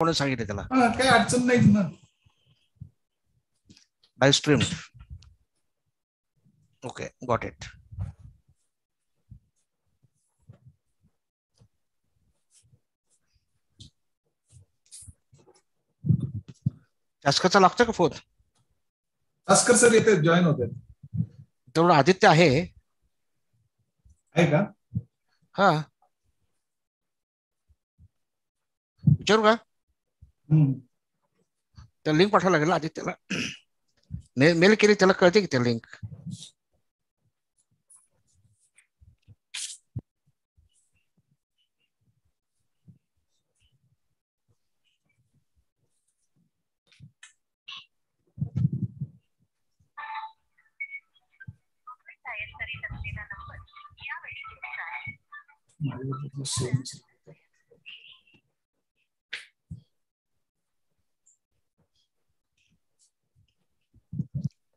म्हणून सांगितलं त्याला. काही अडचण नाही ना. Live stream. Okay, got it. टास्करचा लागतो का फोन? टास्कर सर येते, जॉईन होते. तेवढं आदित्य आहे का? हा, विचारू का? त्या लिंक पाठवायला लागेल आदित्यला. मेल केली त्याला कळते की त्या लिंक.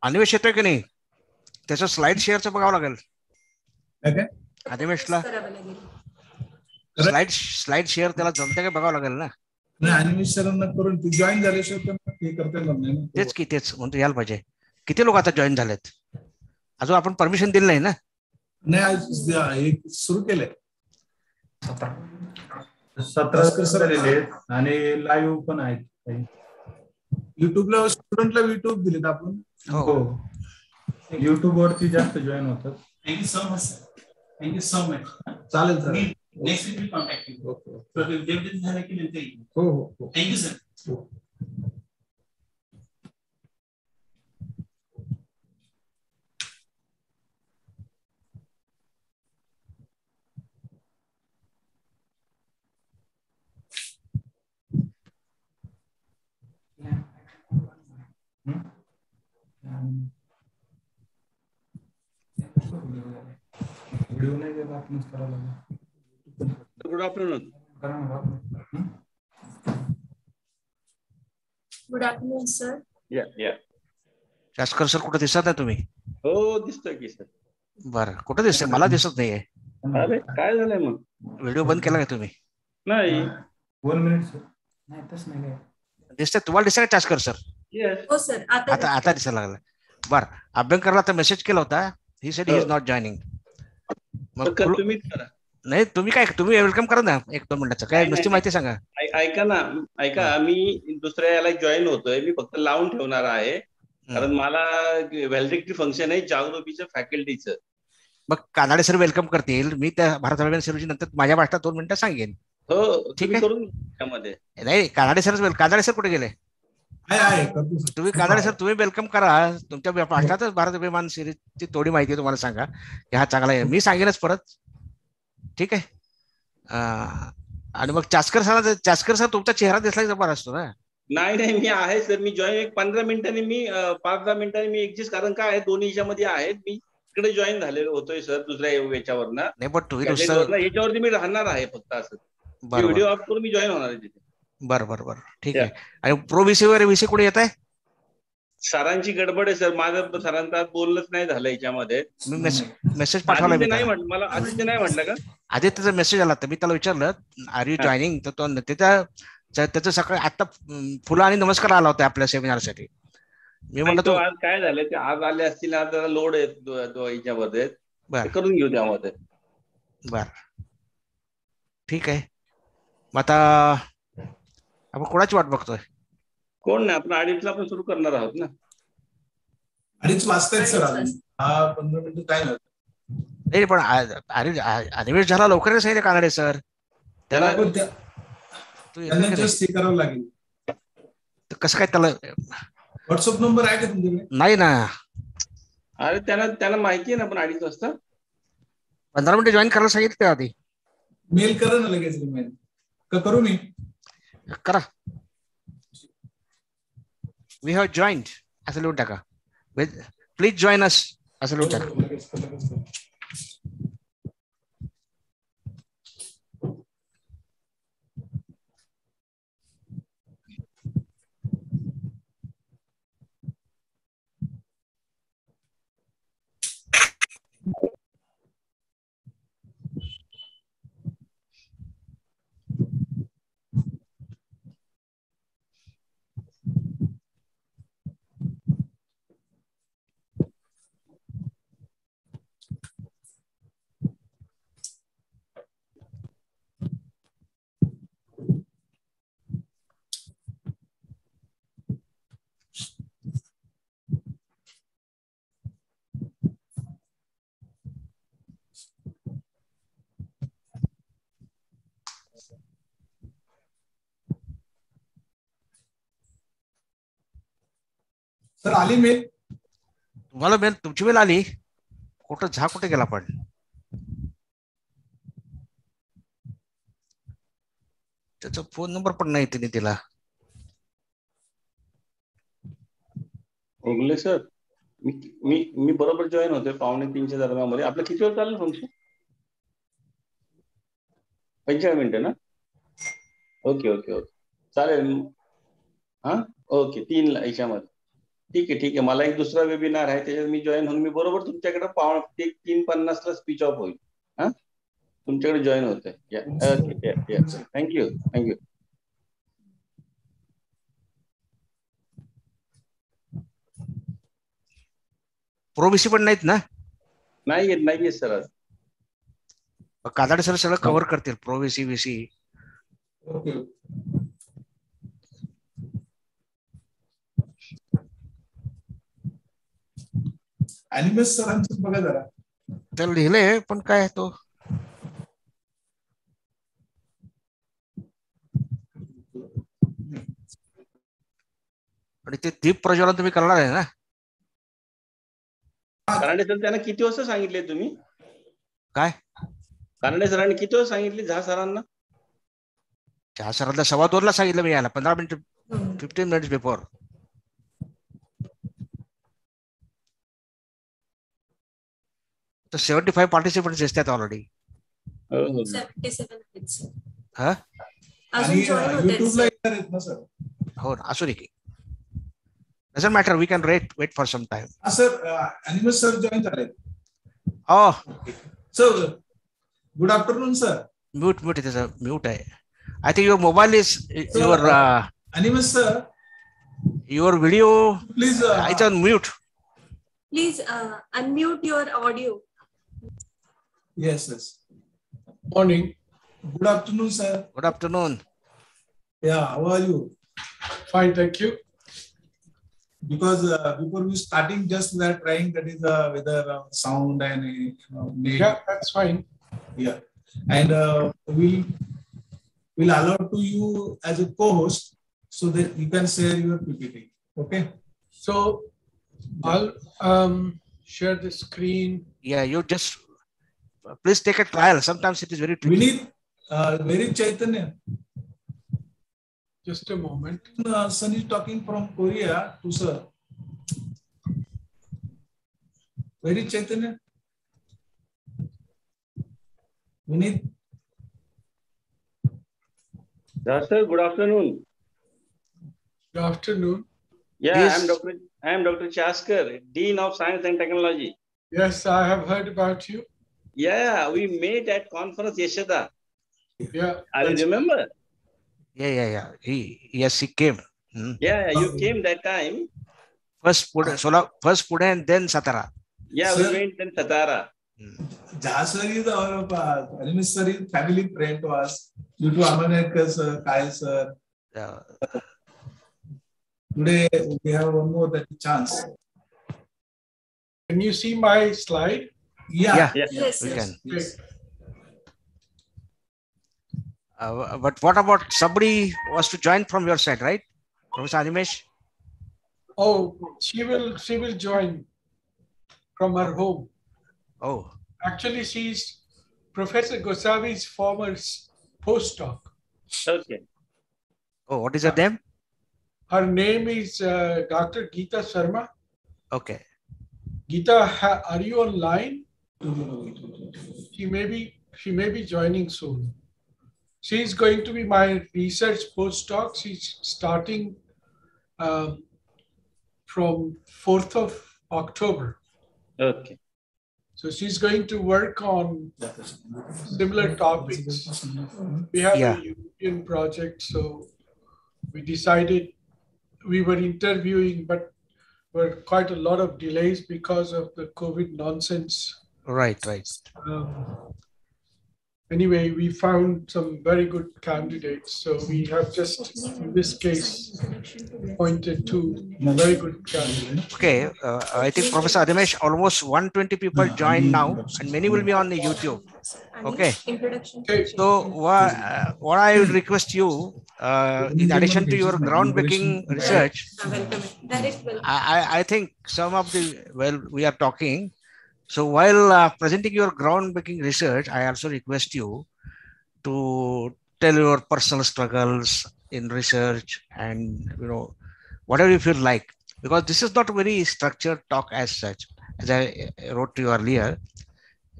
अनिमेश येतोय की नाही? त्याचं स्लाइड शेअरचं बघावं लागेल. अनिमेशला स्लाइड शेअर त्याला जमते का बघावं लागेल ना. नाही, अनिमेश सरांना करून जॉईन झाल्याशिवाय हे करता येणार नाही. तेच की, तेच म्हणतो यायला पाहिजे. किती लोक आता जॉईन झालेत? अजून आपण परमिशन दिली नाही ना. नाही, सुरू केलंय. 17 आणि लाईव्ह पण आहेत. युट्यूबला स्टुडंटला युट्यूब दिलेत आपण. हो, युट्यूब वरती जास्त जॉईन होतात. Thank you so much sir. Thank you so much. चालेल sir. Next week contact you. Okay. झालं की नंतर. हो हो, थँक्यू सर. व्हिडिओ नाही देत आपणच करायला. Good afternoon. Good afternoon sir. या शास्कर सर कुठे दिसत नाही तुम्ही? हो, दिसतोय की सर. बरं, कुठे दिसतंय? मला दिसत नाहीये. अरे काय झालंय मग? व्हिडिओ बंद केला का तुम्ही? नाही. 1 मिनिट सर. नाही तसं नाही काय दिसतंय तुम्हाला? दिसतंय का शास्कर सर? हो सर. आता दिसायला लागलं. बरं, अभ्यंकरला तर मेसेज केला होता. He said he is not joining. मग तुम्ही करा. नाही, तुम्ही वेलकम करा ना 1-2 मिनिटाचं. काय नुसती माहिती सांगा. ऐका मी दुसऱ्या याला जॉईन होतोय. मी फक्त लावून ठेवणार आहे, कारण मला व्हॅलिडिटी फंक्शन आहे जागृतीचं फॅकल्टीचं. मग कानाडे सर वेलकम करतील. मी त्या भारत सर्वची नंतर माझ्या भाषणात 2 मिनिटं सांगेन. हो, ठीक आहे. करून त्यामध्ये नाही, कानाडे सर कुठे गेले? तुम्ही कानाडे सर तुम्ही वेलकम करा. तुमच्या भाषणातच भारत अभिमान सिरीजची थोडी माहिती तुम्हाला सांगा की हा चांगला आहे. मी सांगेनच परत. ठीक आहे. आणि मग चास्कर सर तुमचा चेहरा दिसला की बरा असतो ना. नाही मी आहे सर. मी जॉईन 15 मिनिटांनी मी 5-10 मिनिटांनी मी एक्झिस्ट, कारण काय आहे दोन्ही याच्यामध्ये आहेत. मी इकडे जॉईन झालेलो होतोय सर दुसऱ्या याच्यावर ना. नाही, पण तुम्ही याच्यावरती मी राहणार आहे फक्त असं. व्हिडिओ ऑफ करून मी जॉईन होणार आहे तिथे. बरं, ठीक आहे. आणि प्रो व्हीसी वगैरे व्हीसी कुठे येत आहे? सरांची गडबड आहे सर. माझं सरांचा बोलणंच नाही झालं याच्यामध्ये. मी मेसेज पाठवला. मला आदित्य नाही म्हटलं का? आदित्यचा मेसेज आला तर मी त्याला विचारलं आर यू जॉईनिंग, तर तो त्याचं सकाळी आता फुलं आणि नमस्कार आला होता आपल्या सेमिनारसाठी. मी म्हणलं आज काय झालं ते आज आले असतील. आज जरा लोड आहे याच्यामध्ये. करून घेऊ त्यामध्ये. बरं, ठीक आहे. मग आता आपण कोणाची वाट बघतोय? कोण नाही, आपण 2:30ला आपण सुरू करणार आहोत ना. 2:30 वाजतायत सर. 15 मिनिटं काय नाही, पण अधिवेश झाला लवकरच सांगितलं कानाडे सर. त्याला करावं लागेल. कसं काय? त्याला व्हॉट्सअप नंबर आहे का तुमच्याकडे? नाही ना. अरे त्याला माहिती आहे ना, पण 2:30 वाजता 15 मिनिटं जॉईन करायला सांगितलं त्या आधी. मेल करा ना लगेच. का करू मी? करा. वी हॅव जॉईन्ड असं लिहून टाका. प्लीज जॉईन अस असं लिहून टाका. सर आली मेल. तुम्हाला मेल, तुमची मेल आली. कुठं कुठे गेला पण? त्याचा फोन नंबर पण नाही तिने दिला. ओगले सर, मी बरोबर जॉईन होते 2:45 दरम्यान. आपलं किती वेळ चाललं फंक्शन? 45 मिनिटं ना? ओके ओके ओके, चालेल. हा, ओके. 3 याच्यामध्ये ठीक आहे. मला एक दुसरा वेबिनार आहे, त्याच्यात मी जॉईन होऊन मी बरोबर तुमच्याकडे 3:50 स्पीच ऑफ होईल. हा, तुमच्याकडे जॉईन होते. Okay, thank you. प्रोविसी पण नाहीत ना? नाही येत सर आज. कादाडे सर सगळं कव्हर करतील, प्रोविसी विसी. ओके. अॅनिमेस सरांचं बघा जरा. त्याला लिहिलंय पण काय तो, आणि ते दीप प्रज्वलन तुम्ही करणार आहे ना? कानडे सर, त्यांना किती वाजता सांगितले तुम्ही? काय कानडे सरांनी किती वाजता सांगितले झा सरांना? त्या सरांना 2:15 सांगितलं मी यायला. 15 मिनिट, 15 मिनिट्स बिफोर. तर 75 पार्टिसिपंट्स दिसतात ऑलरेडी. 77 आहेत सर. हा, अजून जॉईन होत आहेत युट्यूबला सर. येणार आहेत ना सर? हो, असू दे की. Doesn't matter, we can wait for some time. Sir Animesh sir join झाले. Oh, sir good afternoon sir. Mute त्याचं म्यूट आहे. I think your mobile is your Animesh sir, your video please is on mute. Please unmute your audio. Yes. Morning. Good afternoon, sir. Good afternoon. Yeah, how are you? Fine, thank you. Because before we starting, just we are trying that is whether sound and name. Yeah, that's fine. Yeah, and we'll allow to you as a co-host so that you can share your PPT. Okay. So I'll share the screen. Yeah, you just please take a trial. Sometimes it is very tricky. We need very Chaitanya. Just a moment. Sun is talking from Korea to sir. Very Chaitanya. We need. Sir, good afternoon. Good afternoon. Yeah, Yes. I am Dr. Chaskar, Dean of Science and Technology. Yes, I have heard about you. Yeah, we met at conference Yeshada. Yeah. I remember. Yeah. He came. Yeah, you came that time. First Pune and then Satara. Yeah, Sir, we went in Satara. Jasar is our sir is family friend to us due to Amanekar sir, Kyle sir. Today we have one more that chance. Can you see my slide? Yeah. Yes, We sir. can. Yes. But what about somebody was to join from your side, right, Professor Animesh? Oh, she will join from her home. Oh, Actually, she's Professor Gosavi's former postdoc. Okay. oh, what is her name? Her name is Dr. Geeta Sharma. Okay. Geeta, are you online? She may be joining soon. She's going to be my research postdoc. She's starting from 4th of October. Okay. So she's going to work on similar topics. We have a European project, so we decided we were interviewing, but were quite a lot of delays because of the COVID nonsense. Right. anyway, we found some very good candidates. So we have just, in this case, appointed two very good candidates. Okay, I think Professor Adimesh, almost 120 people joined now, and many will be on the YouTube. Okay. So what I would request you, in addition to your groundbreaking research, I think some of the, well, we are talking. So while presenting your groundbreaking research, I also request you to tell your personal struggles in research and, you know, whatever you feel like, because this is not a very structured talk as such. As I wrote to you earlier,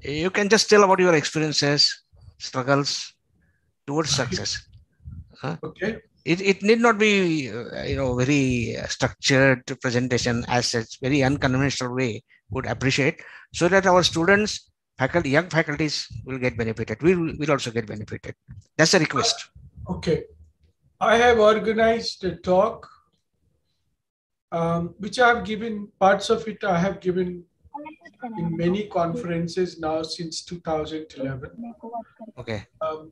you can just tell about your experiences, struggles towards success. Okay. It need not be, very structured presentation as such. Very unconventional way would appreciate, so that our students, faculty, young faculties will get benefited. We will also get benefited. That's a request. Okay. I have organized a talk, which I have given, parts of it I have given in many conferences now since 2011. Okay.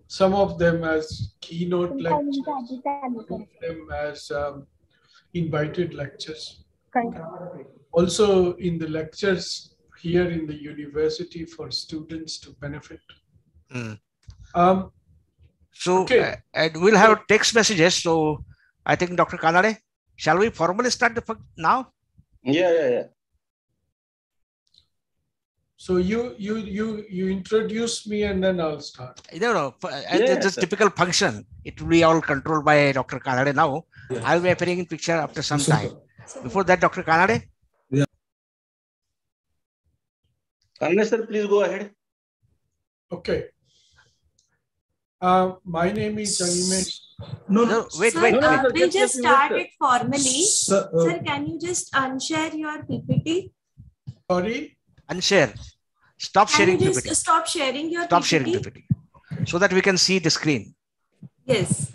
Some of them as keynote lectures, some of them as invited lectures. Also in the lectures here in the university for students to benefit. Okay. And we'll have text messages. So I think Dr. Kanade, shall we formally start the now? Yeah. So you introduce me and then I'll start. No. It's typical function. It will be all controlled by Dr. Kanade now. I'll be appearing in picture after some time. Before that, Dr. Kanade? Yeah. Kanade sir, please go ahead. Okay. My name is Animesh. No, wait. We'll just start it formally. Sir, can you just unshare your PPT? Sorry? Unshare. Stop sharing PPT. Stop sharing your Stop sharing PPT. So that we can see the screen. Yes.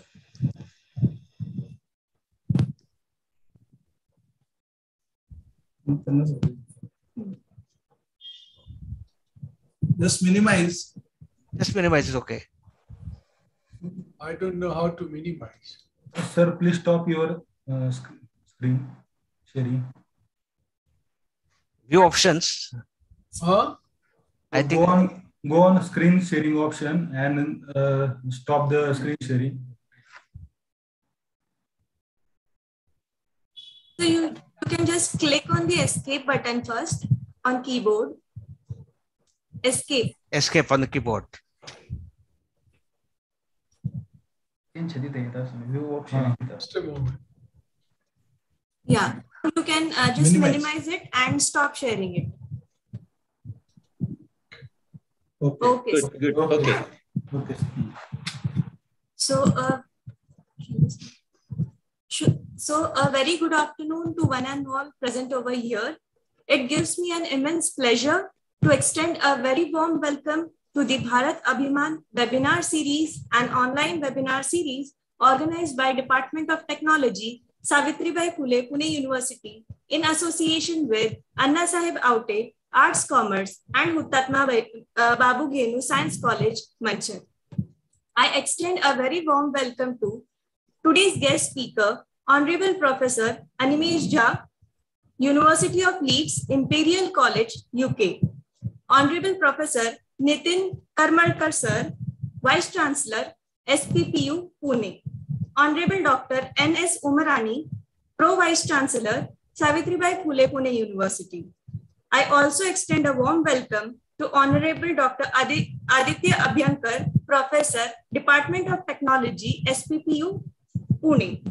Just minimize. Just minimize is okay. I don't know how to minimize. Sir, please stop your screen sharing. View options. I think go on screen sharing option and stop the screen sharing. So you can just click on the escape button first on keyboard. Escape. Escape on the keyboard. Just a moment. Yeah, you can just minimize it and stop sharing it. Okay. Good. Okay. So a very good afternoon to one and all present over here. It gives me an immense pleasure to extend a very warm welcome to the Bharat Abhiman webinar series, an online webinar series organized by Department of Technology, Savitribai Phule, Pune University, in association with Anna Saheb Aute, Arts, Commerce, and Hutatma Babu Genu Science College, Manchar. I extend a very warm welcome to today's guest speaker, Honorable Professor Animesh Jha, University of Leeds, Imperial College, UK. Honorable Professor Nitin Karmalkar Sir, Vice Chancellor, SPPU, Pune. Honorable Dr. N.S. Umarani, Pro Vice Chancellor, Savitribai Phule, Pune University. I also extend a warm welcome to Honorable Dr. Aditya Abhyankar, Professor, Department of Technology, SPPU, Pune,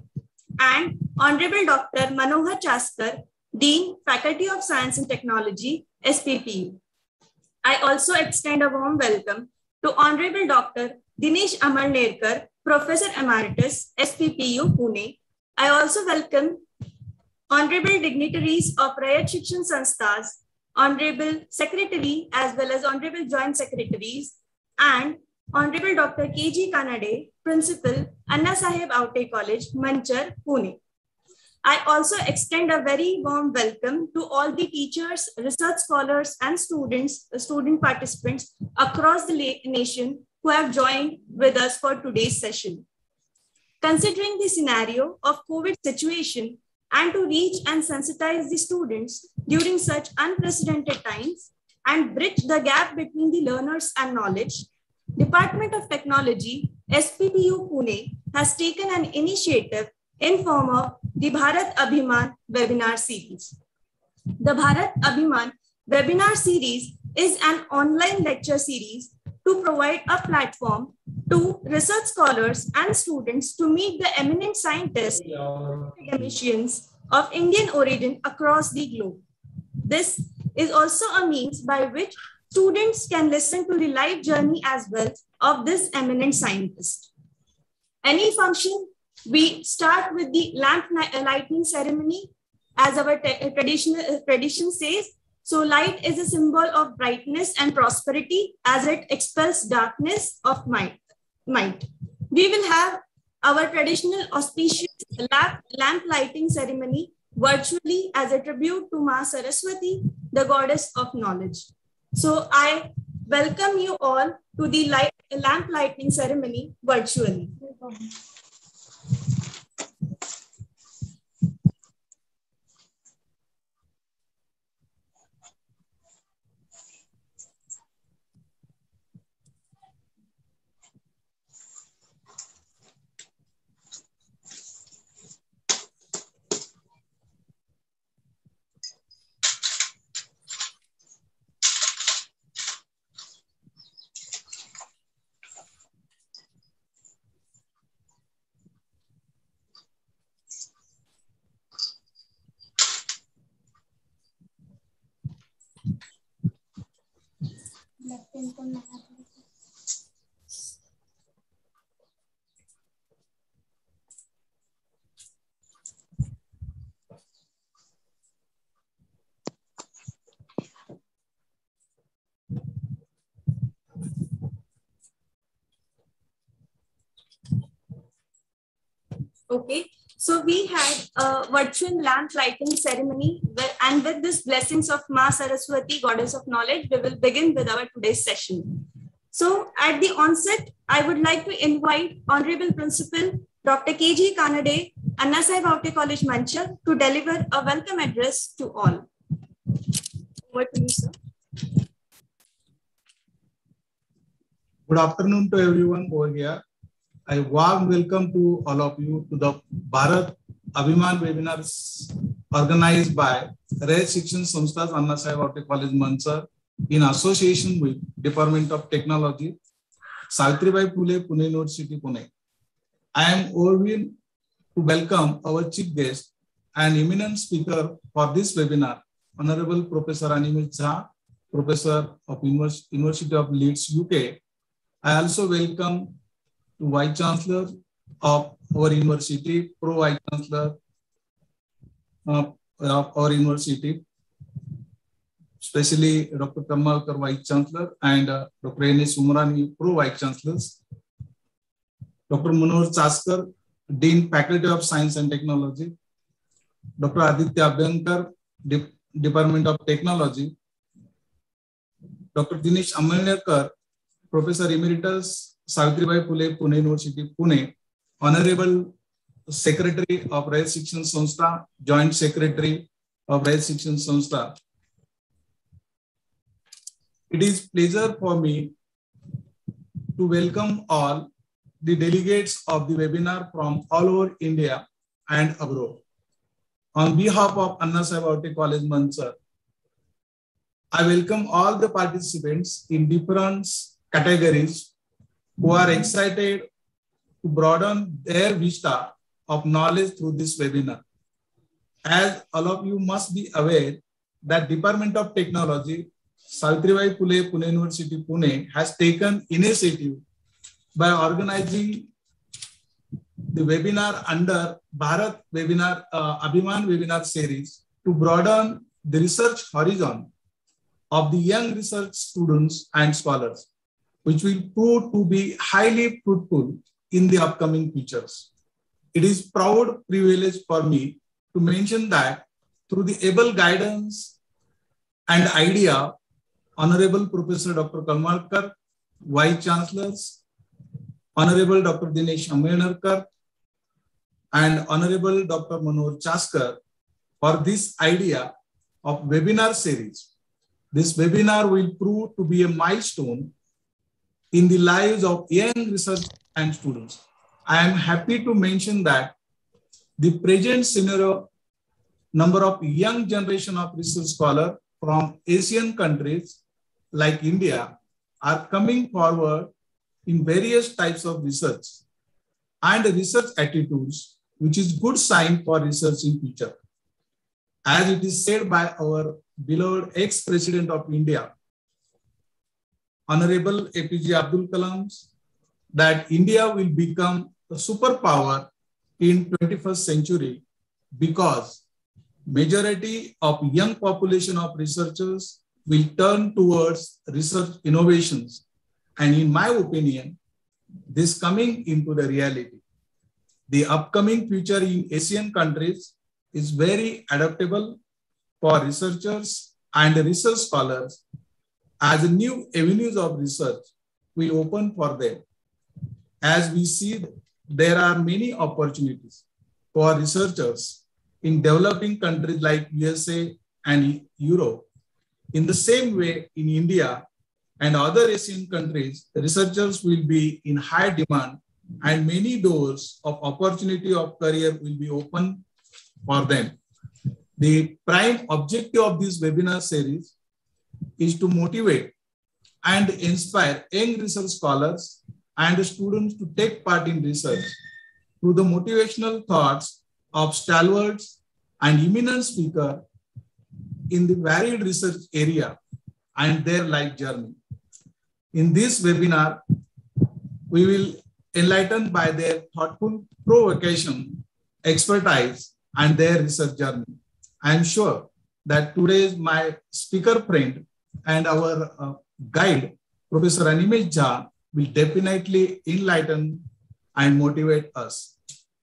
and Honorable Dr. Manohar Chaskar, Dean, Faculty of Science and Technology, SPPU. I also extend a warm welcome to Honorable Dr. Dinesh Amarnerkar, Professor Emeritus, SPPU, Pune. I also welcome Honorable dignitaries of Rayat Shikshan Sanstha's, Honorable Secretary as well as Honorable Joint Secretaries, and Honorable Dr. K.G. Kanade, Principal, Anna Saheb Aute College, Manchar, Pune. I also extend a very warm welcome to all the teachers, research scholars, and student participants across the nation who have joined with us for today's session. Considering the scenario of COVID situation and to reach and sensitize the students during such unprecedented times and bridge the gap between the learners and knowledge, Department of Technology, SPPU Pune, has taken an initiative in form of the Bharat Abhiman webinar series. The Bharat Abhiman webinar series is an online lecture series to provide a platform to research scholars and students to meet the eminent scientists and academicians of Indian origin across the globe. This is also a means by which students can listen to the life journey as well of this eminent scientist. Any function, we start with the lamp lighting ceremony, as our tradition says. So light is a symbol of brightness and prosperity as it expels darkness of might. We will have our traditional auspicious lamp lighting ceremony virtually as a tribute to Ma Saraswati, the goddess of knowledge. So I welcome you all to the lamp lighting ceremony virtually. Okay, so we had a virtual lamp lighting ceremony, and with this blessings of Ma Saraswati, goddess of knowledge, we will begin with our today's session. So at the onset, I would like to invite Honorable Principal Dr. K.G. Kanade, Anna Sai Vaute College, Mancha, to deliver a welcome address to all. Over to you, sir. Good afternoon to everyone over here. I warm welcome to all of you to the Bharat Abhiman webinars organized by Raj Shikshan Samsthas Anna Sai Vaute College, Mancha, in association with Department of Technology, Savitribai Phule, Pune University, Pune. I am overwhelmed to welcome our chief guest and eminent speaker for this webinar, Honorable Professor Animesh Jha, Professor of University of Leeds, UK. I also welcome to Vice Chancellor of our university, Pro Vice Chancellor of our university, especially Dr. Karmalkar, Vice Chancellor, and Dr. N.S. Umrani, Pro Vice Chancellors, Dr. Manoj Chaskar, Dean, Faculty of Science and Technology, Dr. Aditya Abhyankar, Department of Technology, Dr. Dinesh Amalnerkar, Professor Emeritus, Savitribai Phule, Pune University, Pune, Honorable Secretary of Raj Shikshan Samstha, Joint Secretary of Raj Shikshan Samstha. It is pleasure for me to welcome all the delegates of the webinar from all over India and abroad. On behalf of Anna Sai Vaute College, Mancha, I welcome all the participants in different categories who are excited to broaden their vista of knowledge through this webinar. As all of you must be aware that Department of Technology, Savitribai Phule, Pune University, Pune, has taken initiative by organizing the webinar under Bharat webinar, Abhiman webinar series to broaden the research horizon of the young research students and scholars, which will prove to be highly fruitful in the upcoming futures. It is proud privilege for me to mention that through the able guidance and idea, Honorable Professor Dr. Karmalkar Vice Chancellors, Honorable Dr. Dinesh Ambenarkar, and Honorable Dr. Manoj Chaskar for this idea of webinar series. This webinar will prove to be a milestone in the lives of young research and students. I am happy to mention that the present scenario number of young generation of research scholars from Asian countries like India are coming forward in various types of research and research attitudes, which is good sign for research in future. As it is said by our beloved ex-president of India, Honorable APJ Abdul Kalam, that India will become a superpower in 21st century because majority of young population of researchers will turn towards research innovations. And in my opinion, this coming into the reality. The upcoming future in Asian countries is very adaptable for researchers and research scholars as new avenues of research will open for them. As we see, there are many opportunities for researchers in developing countries like USA and Europe. In the same way, in India and other Asian countries, researchers will be in high demand and many doors of opportunity of career will be open for them. The prime objective of this webinar series is to motivate and inspire young research scholars and students to take part in research through the motivational thoughts of stalwarts and eminent speakers in the varied research area and their life journey. In this webinar, we will enlighten by their thoughtful provocation, expertise, and their research journey. I am sure that today's my speaker friend and our guide, Professor Animesh Jha, will definitely enlighten and motivate us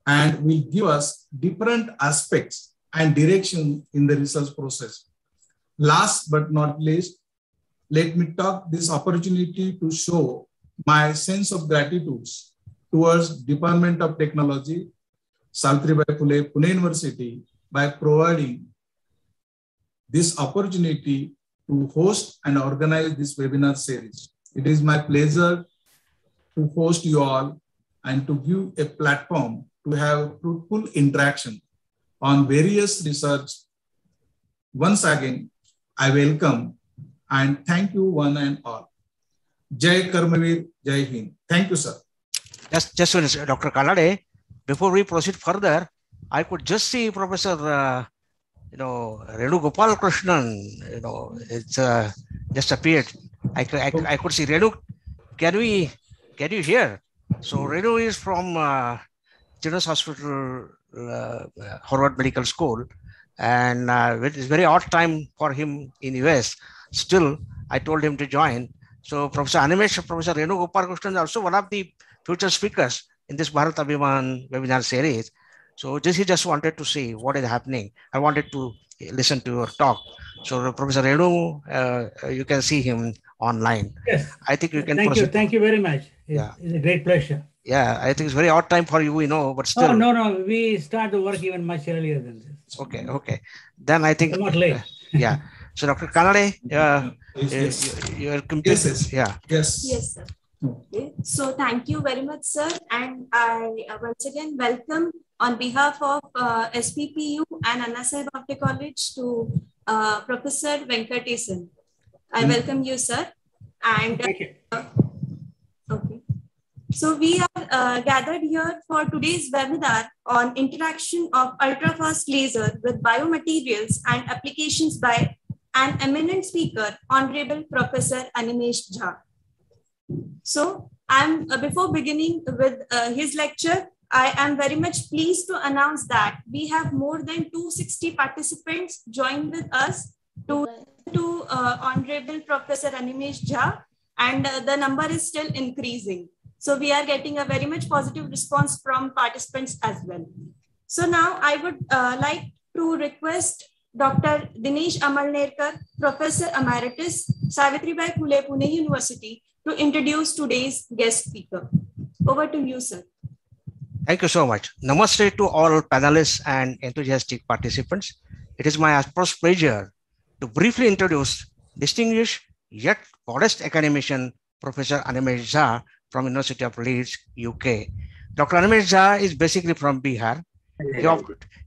and will give us different aspects and direction in the research process. Last but not least, let me take this opportunity to show my sense of gratitude towards Department of Technology, Savitribai Phule Pune University, by providing this opportunity to host and organize this webinar series. It is my pleasure to host you all and to give a platform to have fruitful interaction on various research. Once again, I welcome and thank you one and all. Jai Karmavir, Jai Hind. Thank you, sir. Just Dr. Kalade, before we proceed further, I could just see Professor, Renu Gopal Krishnan, it's just appeared. I could see Renu. Can you hear? So Renu is from Children's Hospital, Harvard Medical School, and it is very odd time for him in US. Still, I told him to join. So Professor Animesh, Professor Renu Gopal Krishnan is also one of the future speakers in this Bharat Abhiman webinar series. So he just wanted to see what is happening. I wanted to listen to your talk. So Professor Renu, you can see him online. Yes. I think you can Thank proceed. you. Thank you very much. It's a great pleasure. Yeah, I think it's very odd time for you, but still. Oh, no. We start the work even much earlier than this. Okay. Then I think. Not late. Yeah. So Dr. Kanade, you're complete. Yes. Yeah. Yes, sir. Okay. So thank you very much, sir. And I once again welcome on behalf of SPPU and Anna Sahib Bhavde College to Professor Venkatesan. I welcome you, sir. And Thank you. Okay. So we are gathered here for today's webinar on interaction of ultrafast laser with biomaterials and applications by an eminent speaker, Honorable Professor Animesh Jha. So before beginning with his lecture, I am very much pleased to announce that we have more than 260 participants joined with us to Honorable Professor Animesh Jha, and the number is still increasing. So we are getting a very much positive response from participants as well. So now I would like to request Dr. Dinesh Amalnerkar, Professor Emeritus, Savitribai Phule, Pune University, to introduce today's guest speaker. Over to you, sir. Thank you so much. Namaste to all panelists and enthusiastic participants. It is my utmost pleasure to briefly introduce distinguished yet modest academician, Professor Animesh Jha from University of Leeds, UK. Dr. Animesh Jha is basically from Bihar.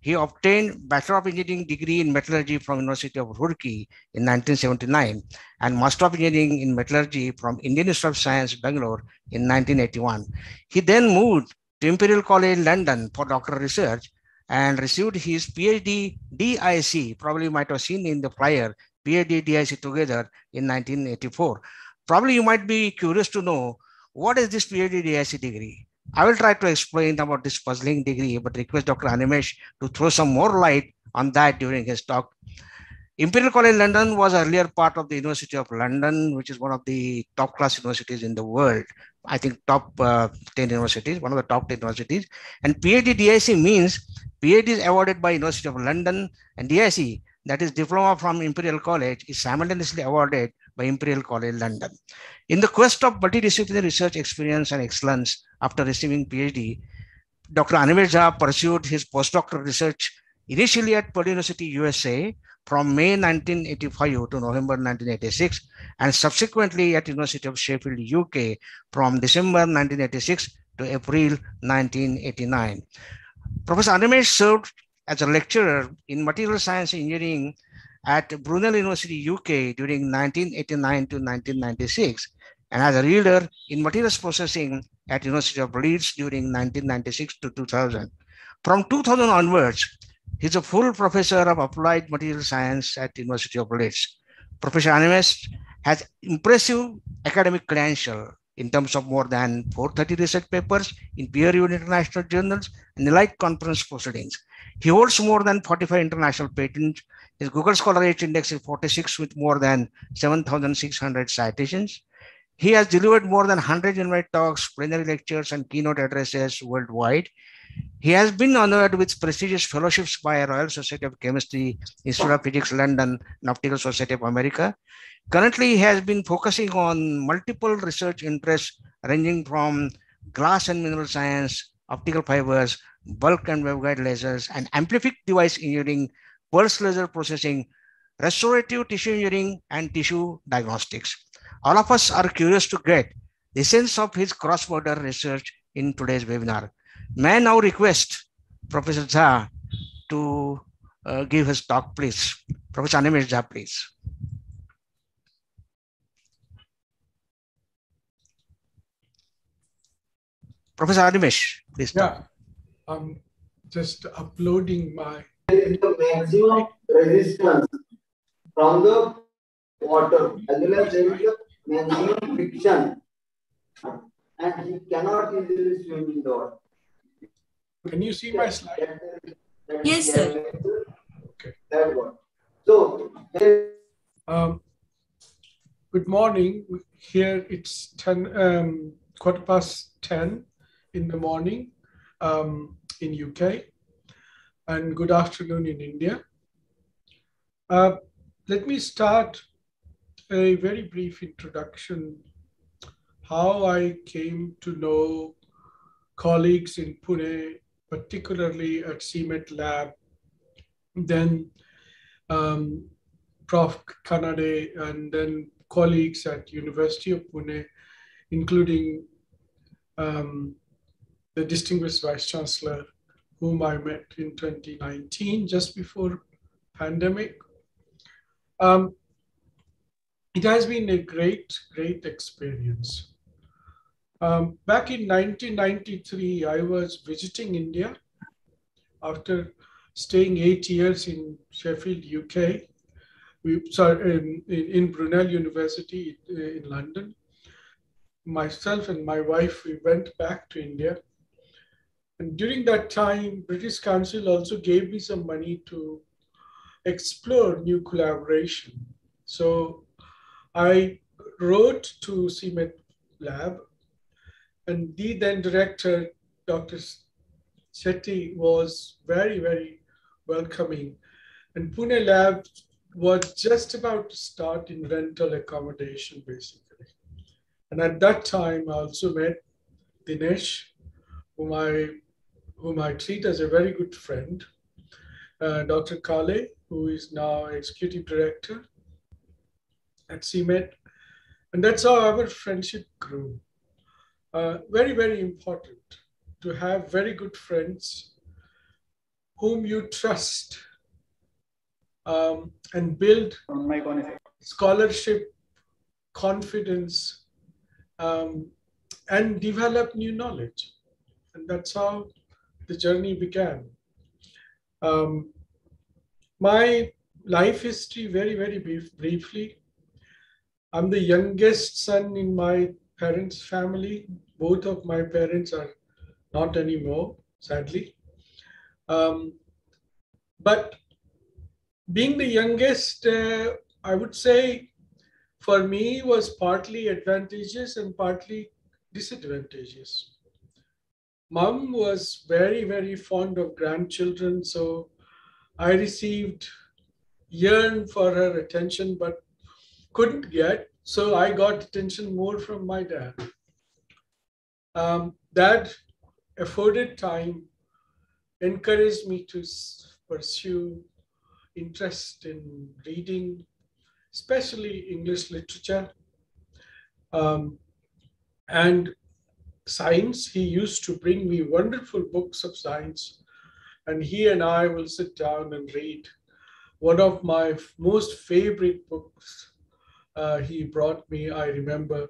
He obtained Bachelor of Engineering degree in Metallurgy from University of Roorkee in 1979 and Master of Engineering in Metallurgy from Indian Institute of Science, Bangalore in 1981. He then moved to Imperial College London for doctoral research and received his PhD DIC, probably you might have seen in the flyer, PhD DIC together in 1984. Probably you might be curious to know, what is this PhD DIC degree? I will try to explain about this puzzling degree, but request Dr. Animesh to throw some more light on that during his talk. Imperial College London was earlier part of the University of London, which is one of the top class universities in the world. I think top 10 universities, one of the top 10 universities. And PhD DIC means PhD is awarded by University of London, and DIC, that is Diploma from Imperial College, is simultaneously awarded by Imperial College London. In the quest of multidisciplinary research experience and excellence after receiving PhD, Dr. Animesh Jha pursued his postdoctoral research initially at Purdue University, USA, from May 1985 to November 1986, and subsequently at University of Sheffield, UK, from December 1986 to April 1989. Professor Animesh served as a lecturer in material science engineering at Brunel University, UK during 1989 to 1996, and as a reader in materials processing at University of Leeds during 1996 to 2000. From 2000 onwards, he's a full professor of applied material science at University of Leeds. Professor Animesh has impressive academic credential in terms of more than 430 research papers in peer-reviewed international journals and elite conference proceedings. He holds more than 45 international patents. His Google Scholar H index is 46 with more than 7,600 citations. He has delivered more than 100 invited talks, plenary lectures, and keynote addresses worldwide. He has been honored with prestigious fellowships by Royal Society of Chemistry, Institute of Physics London, and Optical Society of America. Currently, he has been focusing on multiple research interests ranging from glass and mineral science, optical fibers, bulk and waveguide lasers, and amplific device engineering, pulse laser processing, restorative tissue engineering, and tissue diagnostics. All of us are curious to get the sense of his cross-border research in today's webinar. May I now request Professor Jha to give his talk, please. Professor Animesh Jha, please. Professor Animesh, please. Yeah, I'm just uploading my. The maximum resistance from the water, as well as there is a maximum friction, and he cannot easily swim in the water. Can you see my slide? Yes, sir. Okay. That one. So, good morning. Here it's 10:10 in the morning in UK, and good afternoon in India. Let me start a very brief introduction how I came to know colleagues in Pune, particularly at CMET lab, then Prof. Kanade, and then colleagues at University of Pune, including the distinguished Vice Chancellor, whom I met in 2019, just before pandemic. It has been a great experience. Back in 1993, I was visiting India after staying 8 years in Sheffield, UK. In Brunel University in London. Myself and my wife, we went back to India. And during that time, British Council also gave me some money to explore new collaboration. So I wrote to CMET lab, and the then director, Dr. Shetty, was very welcoming And Pune lab was just about to start in rental accommodation, basically. And at that time, I also met Dinesh, whom I treat as a very good friend, Dr. Kale, who is now executive director at CMED. And that's how our friendship grew. Very, very important to have very good friends whom you trust and build scholarship, confidence, and develop new knowledge. And that's how the journey began. My life history, very, very briefly. I'm the youngest son in my parents' family. Both of my parents are not anymore, sadly. But being the youngest, I would say for me was partly advantageous and partly disadvantageous. Mom was very, very fond of grandchildren, so I yearned for her attention, but couldn't get, so I got attention more from my dad. Dad afforded time, encouraged me to pursue interest in reading, especially English literature and science. He used to bring me wonderful books of science, and he and I will sit down and read. One of my most favorite books he brought me, I remember,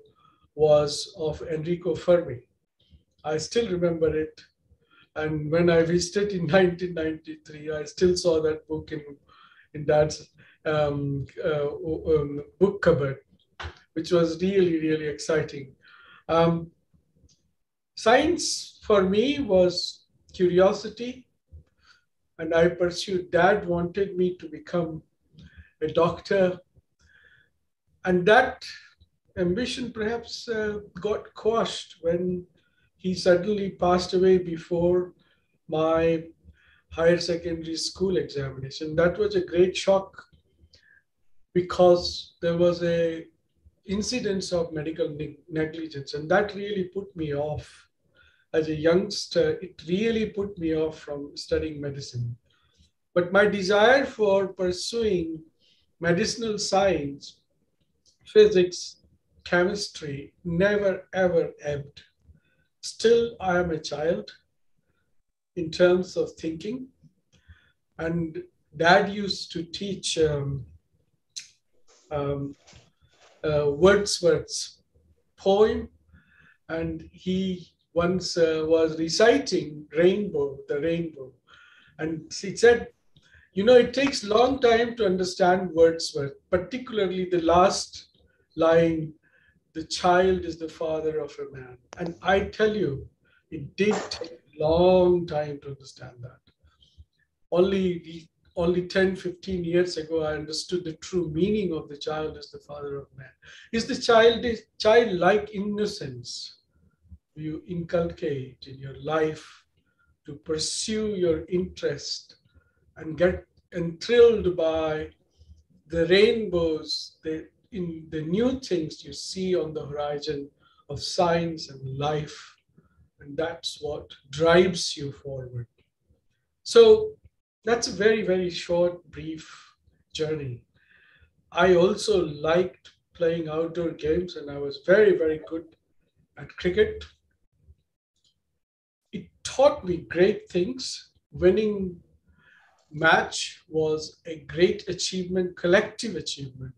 was of Enrico Fermi. I still remember it. And when I visited in 1993, I still saw that book in Dad's book cupboard, which was really, really exciting. Science for me was curiosity, and I pursued. Dad wanted me to become a doctor, and that ambition perhaps got quashed when he suddenly passed away before my higher secondary school examination. That was a great shock because there was a incidence of medical negligence, and that really put me off. As a youngster, it really put me off from studying medicine. But my desire for pursuing medicinal science, physics, chemistry never ever ebbed. Still, I am a child in terms of thinking. And Dad used to teach Wordsworth's poem, and he once was reciting the rainbow. And he said, you know, it takes a long time to understand Wordsworth, particularly the last line, the child is the father of a man. And I tell you, it did take a long time to understand that. Only 10, 15 years ago, I understood the true meaning of the child is the father of man. Is the childlike innocence you inculcate in your life to pursue your interest and get enthralled by the rainbows, in the new things you see on the horizon of science and life. And that's what drives you forward. So that's a very, very short, brief journey. I also liked playing outdoor games, and I was very, very good at cricket. It taught me great things. Winning match was a great achievement, collective achievement.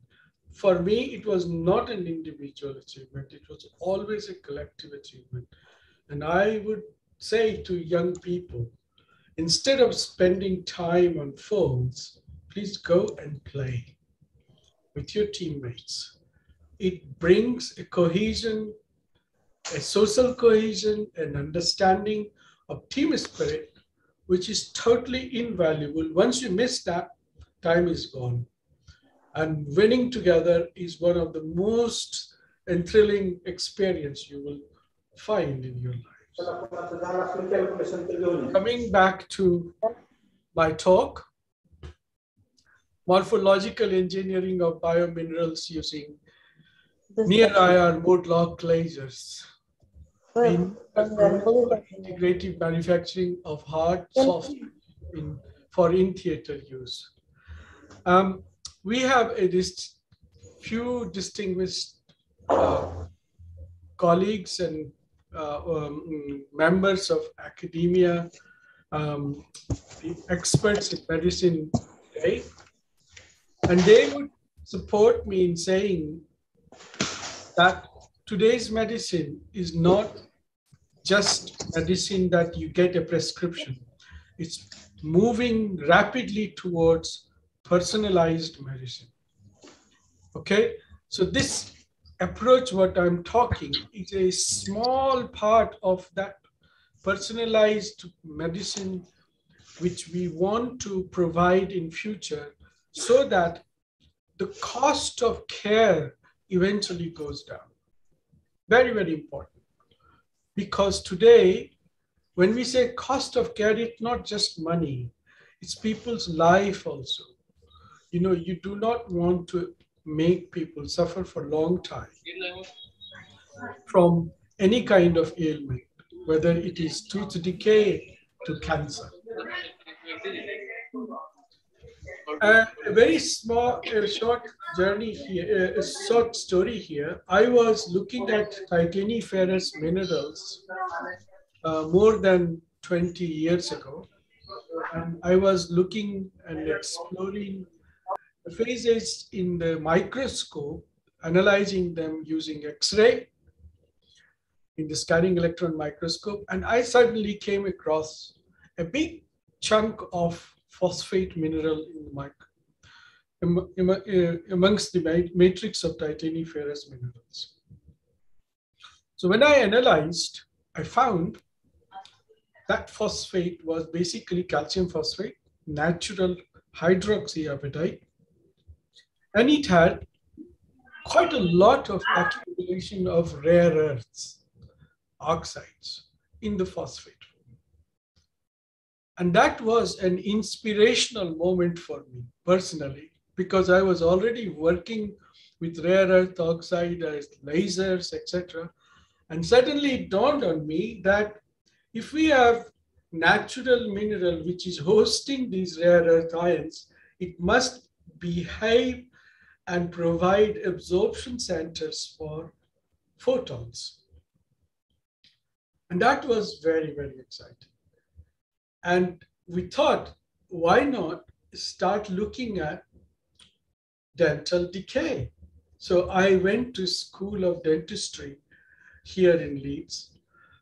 For me, it was not an individual achievement. It was always a collective achievement. And I would say to young people, instead of spending time on phones, please go and play with your teammates. It brings a cohesion, a social cohesion, an understanding of team spirit, which is totally invaluable. Once you miss that, time is gone. And winning together is one of the most enthralling experience you will find in your life. Coming back to my talk, morphological engineering of biominerals using near IR mode lock lasers. In integrative manufacturing of hard, soft for in-theater use. We have few distinguished colleagues and members of academia, the experts in medicine today, and they would support me in saying that today's medicine is not just medicine that you get a prescription. It's moving rapidly towards personalized medicine. Okay, so this approach, what I'm talking, is a small part of that personalized medicine which we want to provide in future so that the cost of care eventually goes down. Very, very important. Because today, when we say cost of care, it's not just money, it's people's life also. You know, you do not want to make people suffer for a long time from any kind of ailment, whether it is tooth decay to cancer. A very small, short journey here, a short story here. I was looking at titaniferous minerals more than 20 years ago. And I was looking and exploring the phases in the microscope, analyzing them using X-ray in the scanning electron microscope. And I suddenly came across a big chunk of phosphate mineral in the amongst the matrix of titaniferous minerals. So when I analyzed, I found that phosphate was basically calcium phosphate, natural hydroxyapatite, and it had quite a lot of accumulation of rare earths, oxides, in the phosphate. And that was an inspirational moment for me personally, because I was already working with rare earth oxide as lasers, etc. And suddenly it dawned on me that if we have natural mineral which is hosting these rare earth ions, it must behave and provide absorption centers for photons. And that was very, very exciting. And we thought, why not start looking at dental decay? So I went to School of Dentistry here in Leeds.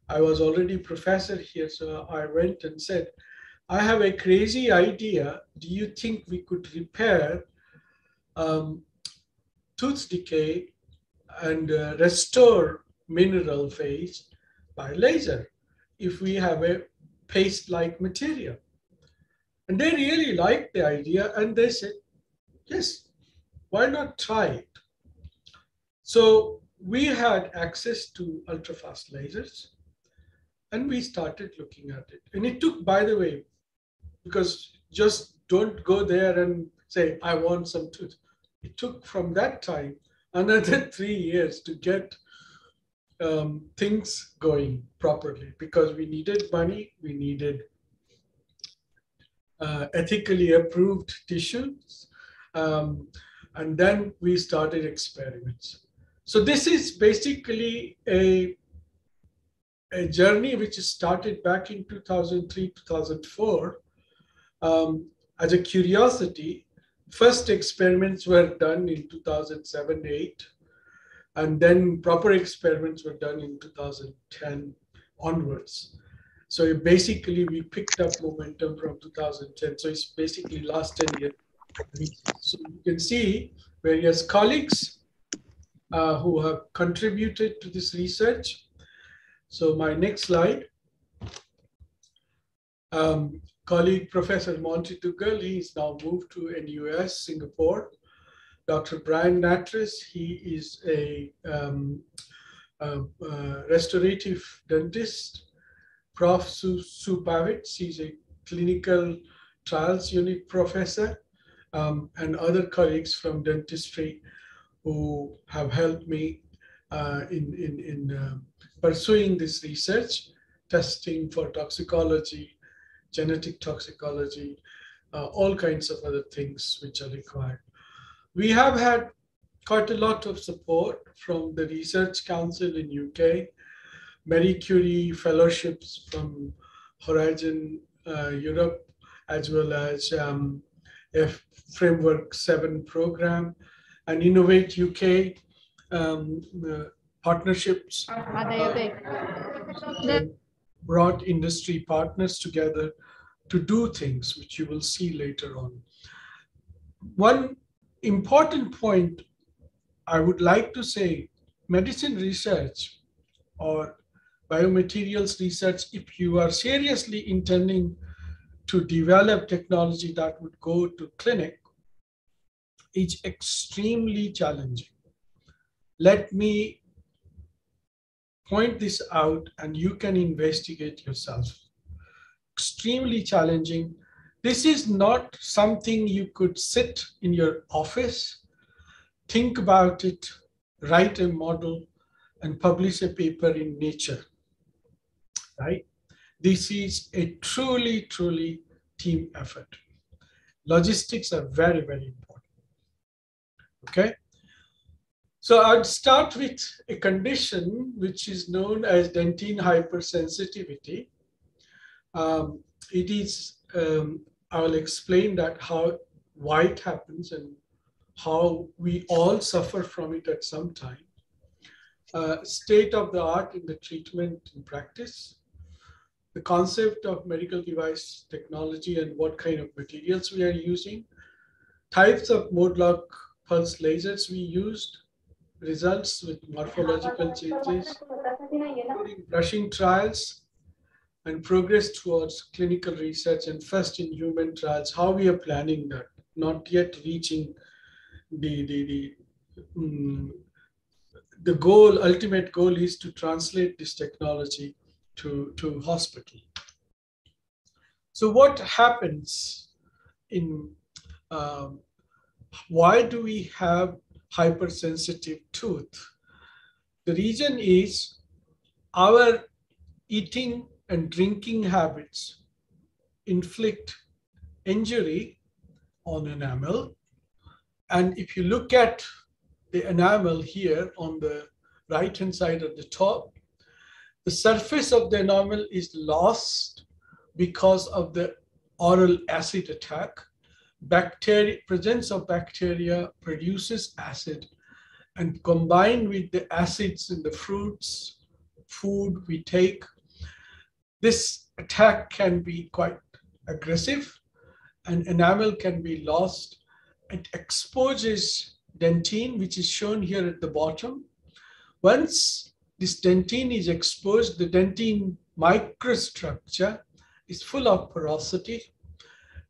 I was already professor here, so I went and said, I have a crazy idea. Do you think we could repair tooth decay and restore mineral phase by laser if we have a paste-like material? And they really liked the idea, and they said, yes, why not try it? So we had access to ultrafast lasers, and we started looking at it. And it took, by the way, because just don't go there and say, I want some tooth. It took from that time another 3 years to get things going properly, because we needed money, we needed ethically approved tissues, and then we started experiments. So this is basically a journey which started back in 2003, 2004 as a curiosity. First experiments were done in 2007-8. And then proper experiments were done in 2010 onwards. So basically we picked up momentum from 2010. So it's basically last 10 years. So you can see various colleagues who have contributed to this research. So my next slide. Colleague Professor Monty Dougal, he's now moved to NUS, Singapore. Dr. Brian Natras, he is a restorative dentist. Prof. Sue Pavitz, he's a clinical trials unit professor. and other colleagues from dentistry who have helped me in pursuing this research, testing for toxicology, genetic toxicology, all kinds of other things which are required. We have had quite a lot of support from the Research Council in UK, Marie Curie fellowships from Horizon Europe, as well as a Framework 7 program, and Innovate UK partnerships brought industry partners together to do things, which you will see later on. One important point I would like to say, medicine research or biomaterials research, if you are seriously intending to develop technology that would go to clinic, is extremely challenging. Let me point this out and you can investigate yourself. Extremely challenging. This is not something you could sit in your office, think about it, write a model, and publish a paper in Nature, right? This is a truly, truly team effort. Logistics are very, very important, okay? So I'd start with a condition which is known as Dentine Hypersensitivity. It is, I will explain that why it happens and how we all suffer from it at some time. State of the art in the treatment and practice, the concept of medical device technology and what kind of materials we are using, types of mode-lock pulse lasers we used, results with morphological changes, including brushing trials, and progress towards clinical research and first in human trials, how we are planning that, not yet reaching the goal, ultimate goal is to translate this technology to hospital. So what happens in, why do we have hypersensitive tooth? The reason is our eating and drinking habits inflict injury on enamel. And if you look at the enamel here on the right-hand side at the top, the surface of the enamel is lost because of the oral acid attack. Presence of bacteria produces acid, and combined with the acids in the fruits, food we take, this attack can be quite aggressive and enamel can be lost. It exposes dentine, which is shown here at the bottom. Once this dentine is exposed, the dentine microstructure is full of porosity.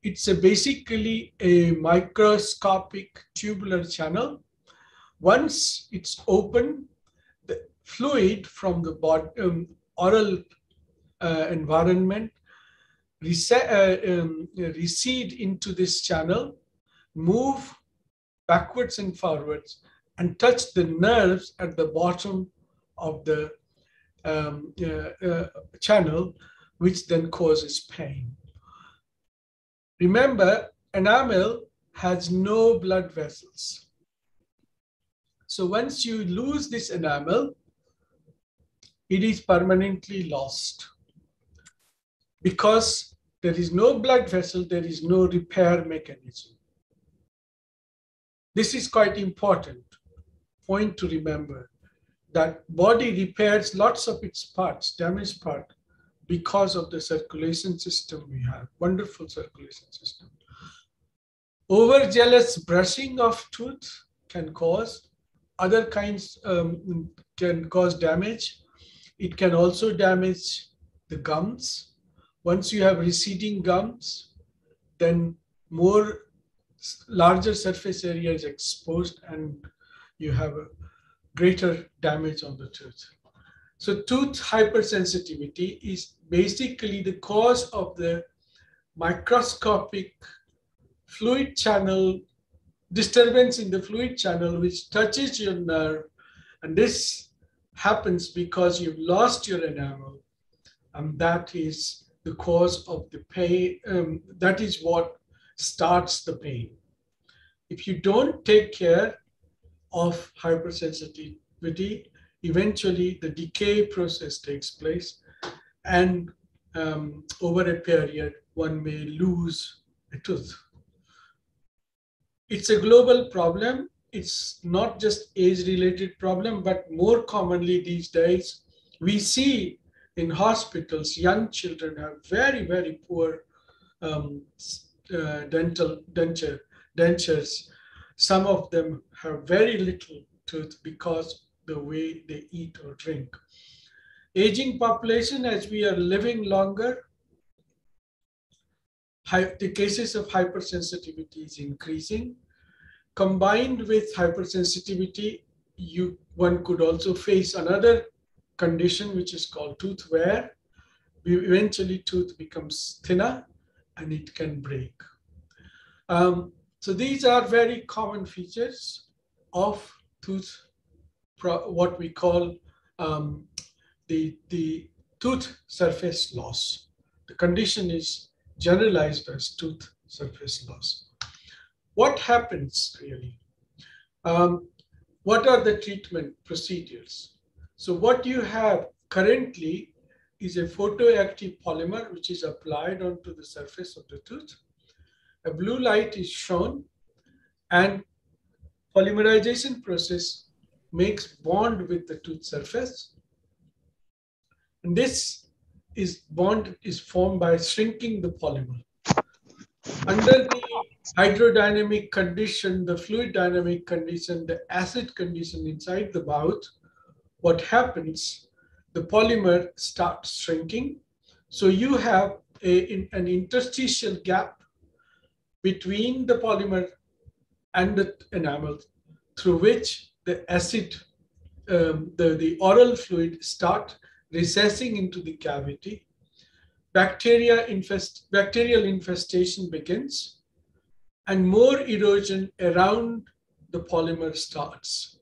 It's basically a microscopic tubular channel. Once it's open, the fluid from the oral environment recede into this channel, move backwards and forwards, and touch the nerves at the bottom of the channel, which then causes pain. Remember, enamel has no blood vessels. So once you lose this enamel, it is permanently lost. Because there is no blood vessel, there is no repair mechanism. This is quite important point to remember, that body repairs lots of its parts, damaged part, because of the circulation system we have, wonderful circulation system. Overzealous brushing of tooth can cause other kinds, can cause damage. It can also damage the gums. Once you have receding gums, then larger surface area is exposed and you have a greater damage on the tooth. So tooth hypersensitivity is basically the cause of the microscopic fluid channel, disturbance in the fluid channel, which touches your nerve. And this happens because you've lost your enamel. And that is the cause of the pain. That is what starts the pain. If you don't take care of hypersensitivity, eventually the decay process takes place. And over a period, one may lose a tooth. It's a global problem. It's not just age-related problem, but more commonly these days, we see in hospitals, young children have very, very poor dentures. Some of them have very little tooth because the way they eat or drink. Aging population, as we are living longer, the cases of hypersensitivity is increasing. Combined with hypersensitivity, one could also face another condition which is called tooth wear. Eventually, tooth becomes thinner and it can break. So these are very common features of tooth, what we call the tooth surface loss. The condition is generalized as tooth surface loss. What happens really? What are the treatment procedures? So what you have currently is a photoactive polymer which is applied onto the surface of the tooth. A blue light is shown and polymerization process makes bond with the tooth surface. And this bond is formed by shrinking the polymer. Under the hydrodynamic condition, the fluid dynamic condition, the acid condition inside the mouth, what happens, the polymer starts shrinking. So you have an interstitial gap between the polymer and the enamel through which the acid, the oral fluid start recessing into the cavity. Bacterial infestation begins and more erosion around the polymer starts.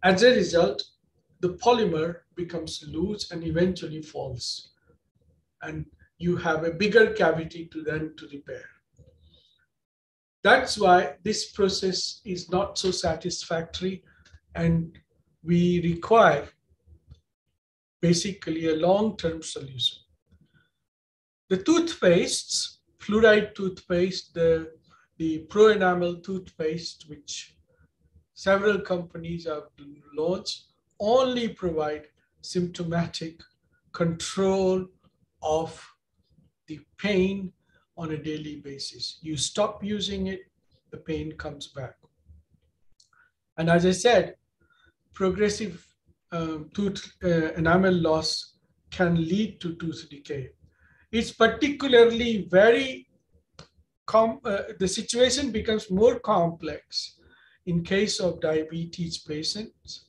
As a result, the polymer becomes loose and eventually falls. And you have a bigger cavity to repair. That's why this process is not so satisfactory, and we require basically a long-term solution. The toothpastes, fluoride toothpaste, the pro-enamel toothpaste, which several companies have launched, only provide symptomatic control of the pain on a daily basis. You stop using it, the pain comes back. And as I said, progressive tooth enamel loss can lead to tooth decay. It's particularly the situation becomes more complex in case of diabetes patients,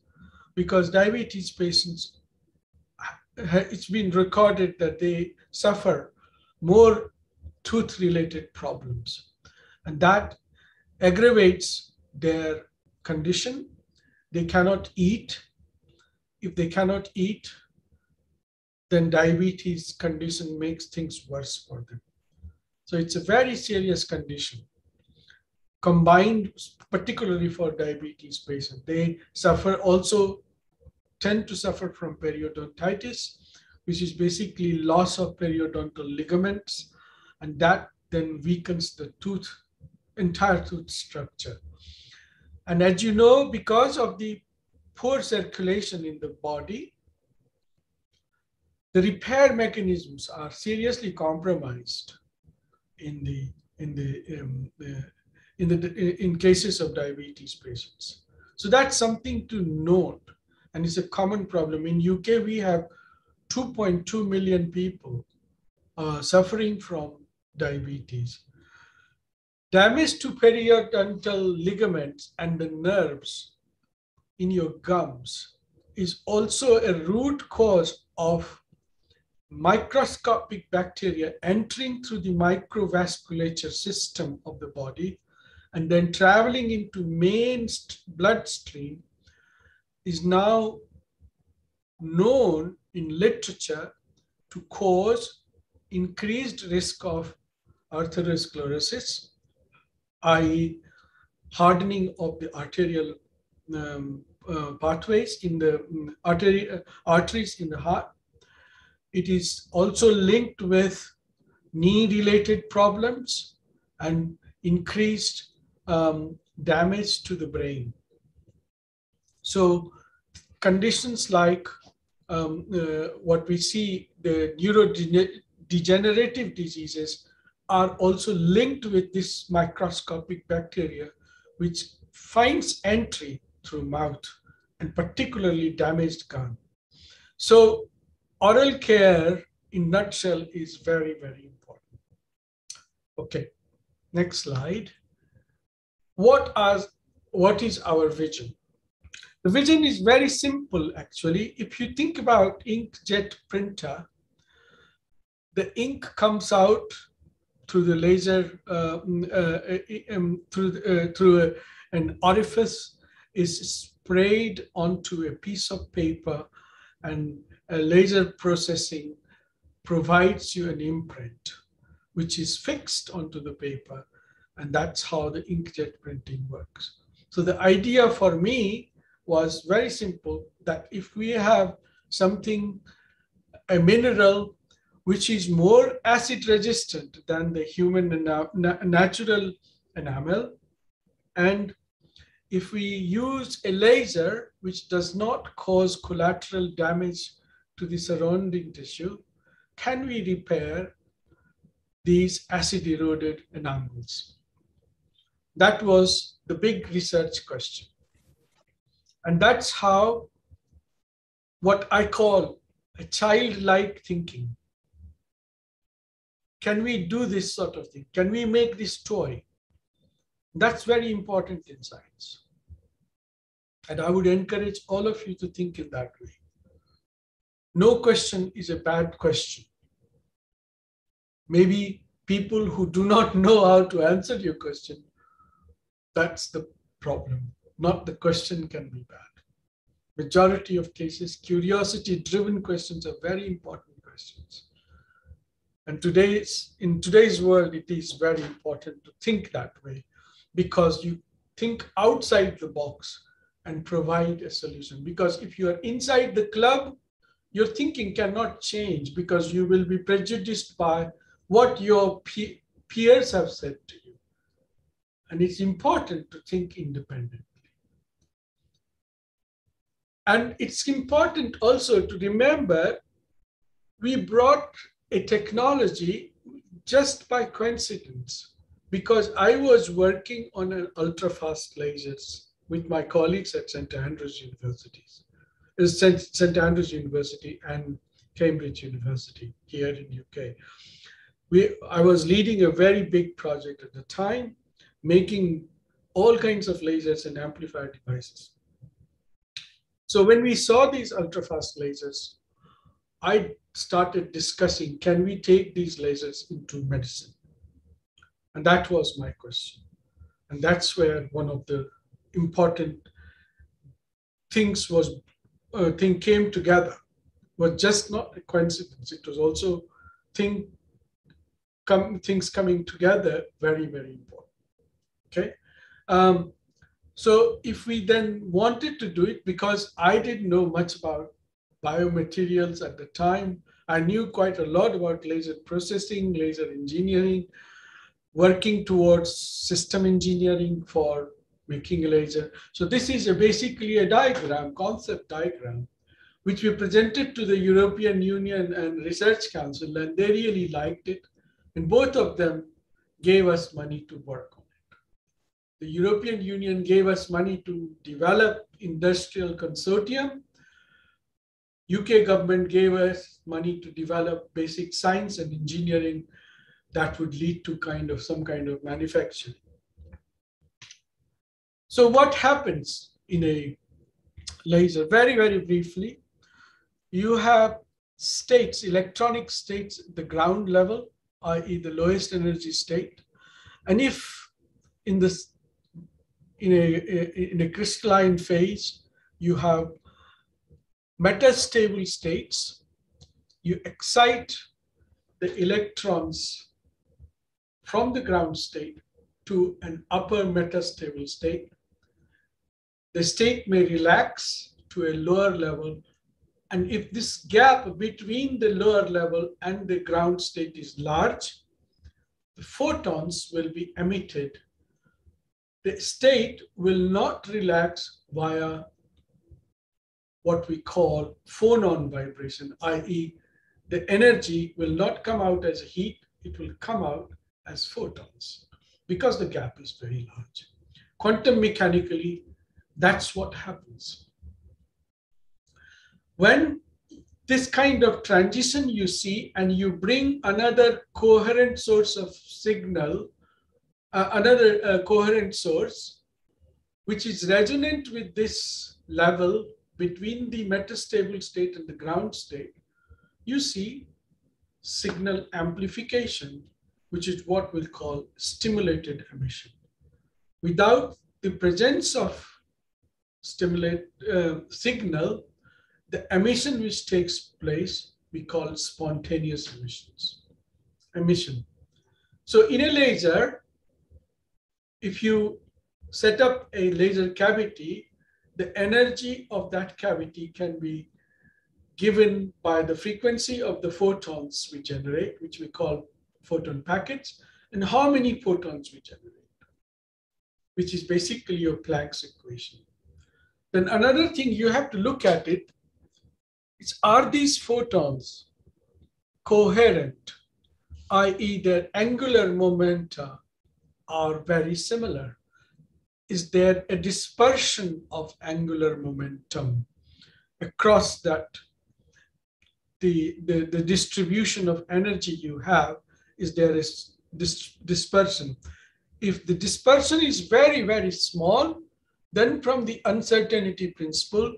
because diabetes patients, it's been recorded that they suffer more tooth-related problems, and that aggravates their condition. They cannot eat. If they cannot eat, then diabetes condition makes things worse for them. So it's a very serious condition. Combined, particularly for diabetes patients, they tend to suffer from periodontitis, which is basically loss of periodontal ligaments, and that then weakens the entire tooth structure. And as you know, because of the poor circulation in the body, the repair mechanisms are seriously compromised in cases of diabetes patients. So that's something to note, and it's a common problem. In UK, we have 2.2 million people suffering from diabetes. Damage to periodontal ligaments and the nerves in your gums is also a root cause of microscopic bacteria entering through the microvasculature system of the body and then traveling into main bloodstream is now known in literature to cause increased risk of arteriosclerosis, i.e. hardening of the arterial pathways in the arteries in the heart. It is also linked with knee-related problems and increased damage to the brain. So conditions like what we see, the neurodegenerative diseases, are also linked with this microscopic bacteria, which finds entry through mouth, and particularly damaged gum. So oral care in nutshell is very, very important. Okay, next slide. What is our vision? The vision is very simple, actually. If you think about inkjet printer, the ink comes out through the laser, through an orifice, is sprayed onto a piece of paper, and a laser processing provides you an imprint, which is fixed onto the paper. And that's how the inkjet printing works. So the idea for me was very simple, that if we have something, a mineral, which is more acid resistant than the human natural enamel, and if we use a laser which does not cause collateral damage to the surrounding tissue, can we repair these acid eroded enamels? That was the big research question. And that's how, what I call a childlike thinking. Can we do this sort of thing? Can we make this toy? That's very important in science. And I would encourage all of you to think in that way. No question is a bad question. Maybe people who do not know how to answer your question, that's the problem. Not the question can be bad. Majority of cases, curiosity-driven questions are very important questions. And in today's world, it is very important to think that way, because you think outside the box and provide a solution. Because if you are inside the club, your thinking cannot change, because you will be prejudiced by what your peers have said to you. And it's important to think independently. And it's important also to remember, we brought a technology just by coincidence, because I was working on an ultrafast lasers with my colleagues at St. Andrews University and Cambridge University here in UK. I was leading a very big project at the time, making all kinds of lasers and amplifier devices. So when we saw these ultrafast lasers, I started discussing, can we take these lasers into medicine? And that was my question. And that's where one of the important things came together. It was just not a coincidence. It was also things coming together, very, very important. Okay. So if we then wanted to do it, because I didn't know much about biomaterials at the time, I knew quite a lot about laser processing, laser engineering, working towards system engineering for making a laser. So this is basically a diagram, concept diagram, which we presented to the European Union and Research Council, and they really liked it. And both of them gave us money to work on it. The European Union gave us money to develop industrial consortium. UK government gave us money to develop basic science and engineering that would lead to some kind of manufacturing. So what happens in a laser? Very, very briefly, you have states, electronic states at the ground level, i.e. the lowest energy state. And if in the in a crystalline phase, you have metastable states. You excite the electrons from the ground state to an upper metastable state. The state may relax to a lower level. And if this gap between the lower level and the ground state is large, the photons will be emitted. The state will not relax via what we call phonon vibration, i.e., the energy will not come out as heat, it will come out as photons because the gap is very large. Quantum mechanically, that's what happens. When this kind of transition you see and you bring another coherent source of signal, coherent source, which is resonant with this level between the metastable state and the ground state, you see signal amplification, which is what we'll call stimulated emission. Without the presence of signal, the emission which takes place, we call spontaneous emission. So in a laser, if you set up a laser cavity, the energy of that cavity can be given by the frequency of the photons we generate, which we call photon packets, and how many photons we generate, which is basically your Planck's equation. Then another thing you have to look at it is, are these photons coherent, i.e. their angular momenta are very similar? Is there a dispersion of angular momentum across that? The distribution of energy you have, is there is dispersion? If the dispersion is very, very small, then from the uncertainty principle,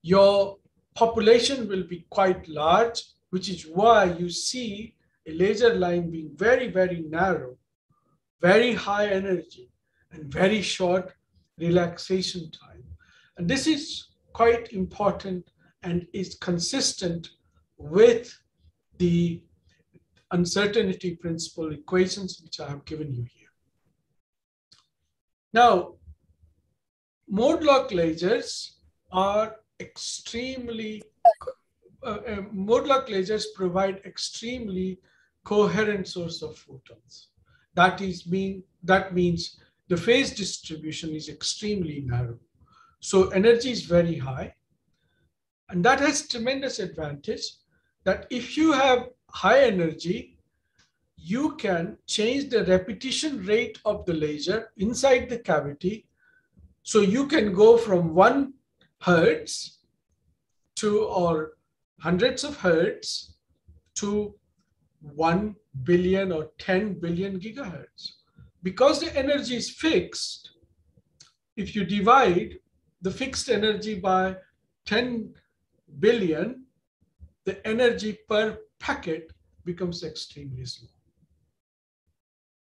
your population will be quite large, which is why you see a laser line being very, very narrow, very high energy, and very short relaxation time. And this is quite important and is consistent with the uncertainty principle equations, which I have given you here. Now, mode lock lasers are extremely, mode lock lasers provide extremely coherent source of photons. That means the phase distribution is extremely narrow. So energy is very high. And that has tremendous advantage that if you have high energy, you can change the repetition rate of the laser inside the cavity. So you can go from 1 hertz to, or hundreds of hertz, to 1 billion or 10 billion gigahertz. Because the energy is fixed, if you divide the fixed energy by 10 billion, the energy per packet becomes extremely small.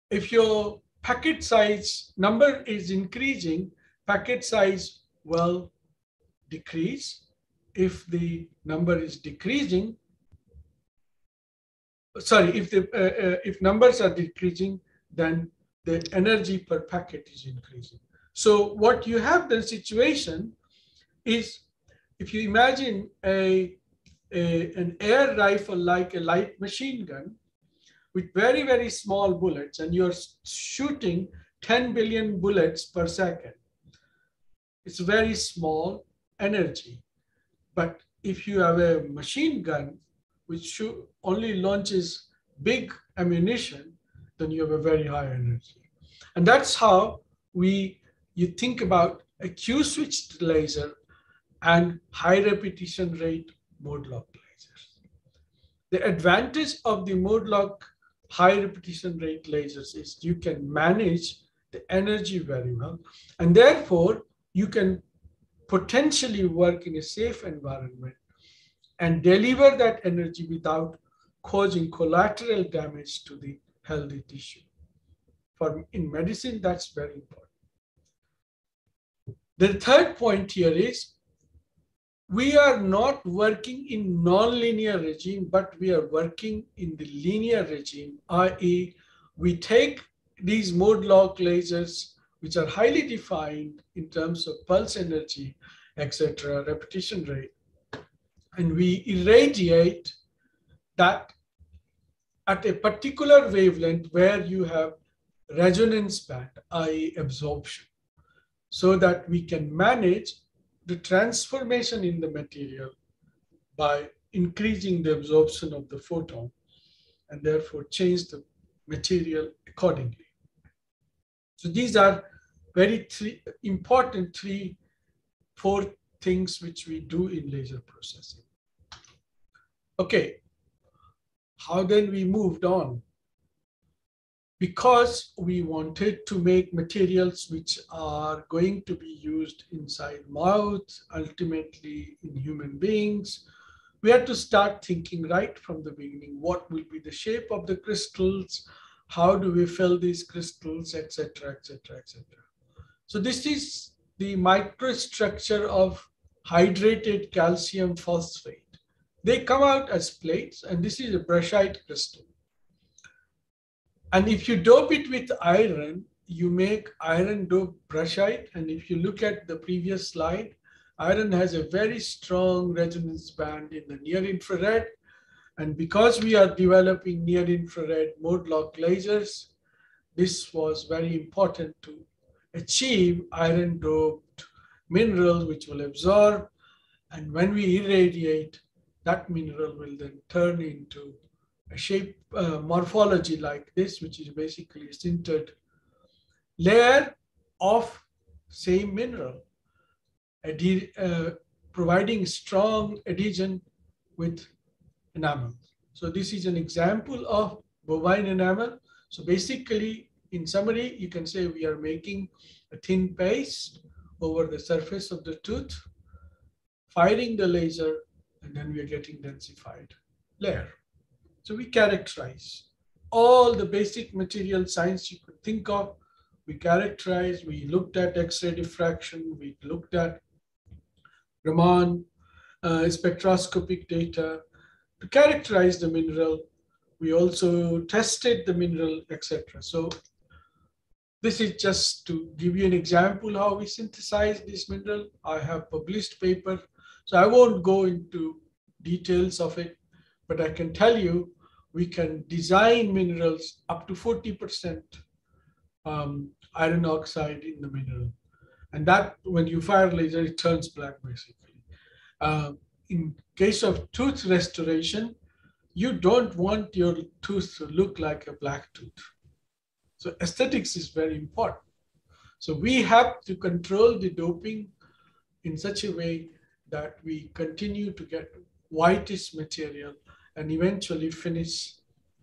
If your packet size number is increasing, packet size will decrease. If the number is decreasing, if numbers are decreasing, then the energy per packet is increasing. So what you have the situation is, if you imagine an air rifle like a light machine gun with very, very small bullets, and you're shooting 10 billion bullets per second. It's very small energy. But if you have a machine gun which only launches big ammunition, then you have a very high energy. And that's how you think about a Q-switched laser and high repetition rate mode lock lasers. The advantage of the mode lock high repetition rate lasers is you can manage the energy very well, and therefore you can potentially work in a safe environment and deliver that energy without causing collateral damage to the healthy tissue. In medicine, that's very important. The third point here is we are not working in non-linear regime, but we are working in the linear regime, i.e. we take these mode lock lasers, which are highly defined in terms of pulse energy, etc., repetition rate, and we irradiate that at a particular wavelength where you have resonance band, i.e. absorption, so that we can manage the transformation in the material by increasing the absorption of the photon and therefore change the material accordingly. So these are very important four things which we do in laser processing. Okay, how then we moved on? Because we wanted to make materials which are going to be used inside mouth, ultimately in human beings, we had to start thinking right from the beginning, what will be the shape of the crystals, how do we fill these crystals, etc., etc., etc. So this is the microstructure of hydrated calcium phosphate. They come out as plates, and this is a brushite crystal. And if you dope it with iron, you make iron dope brushite. And if you look at the previous slide, iron has a very strong resonance band in the near infrared. And because we are developing near infrared mode lock lasers, this was very important to achieve iron doped minerals which will absorb. And when we irradiate, that mineral will then turn into a shape morphology like this, which is basically a sintered layer of same mineral, providing strong adhesion with enamel. So this is an example of bovine enamel. So basically, in summary, you can say we are making a thin paste over the surface of the tooth, firing the laser, and then we are getting densified layer. So we characterize all the basic material science you could think of. We characterized, we looked at X-ray diffraction, we looked at Raman spectroscopic data to characterize the mineral. We also tested the mineral, etc. So this is just to give you an example how we synthesize this mineral. I have published paper, so I won't go into details of it, but I can tell you we can design minerals up to 40% iron oxide in the mineral. And that, when you fire laser, it turns black basically. In case of tooth restoration, you don't want your tooth to look like a black tooth. So aesthetics is very important. So we have to control the doping in such a way that we continue to get whitish material and eventually finish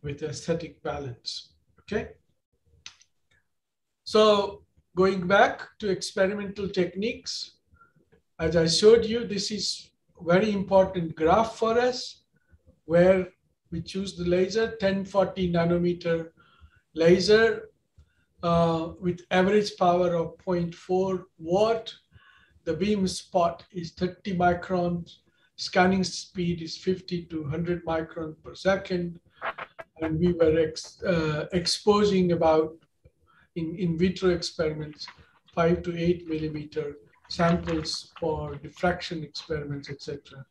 with aesthetic balance, okay? So going back to experimental techniques, as I showed you, this is very important graph for us where we choose the laser, 1040 nanometer laser with average power of 0.4 watt. The beam spot is 30 microns. Scanning speed is 50 to 100 microns per second. And we were exposing about, in vitro experiments, 5 to 8 millimeter samples for diffraction experiments, etc.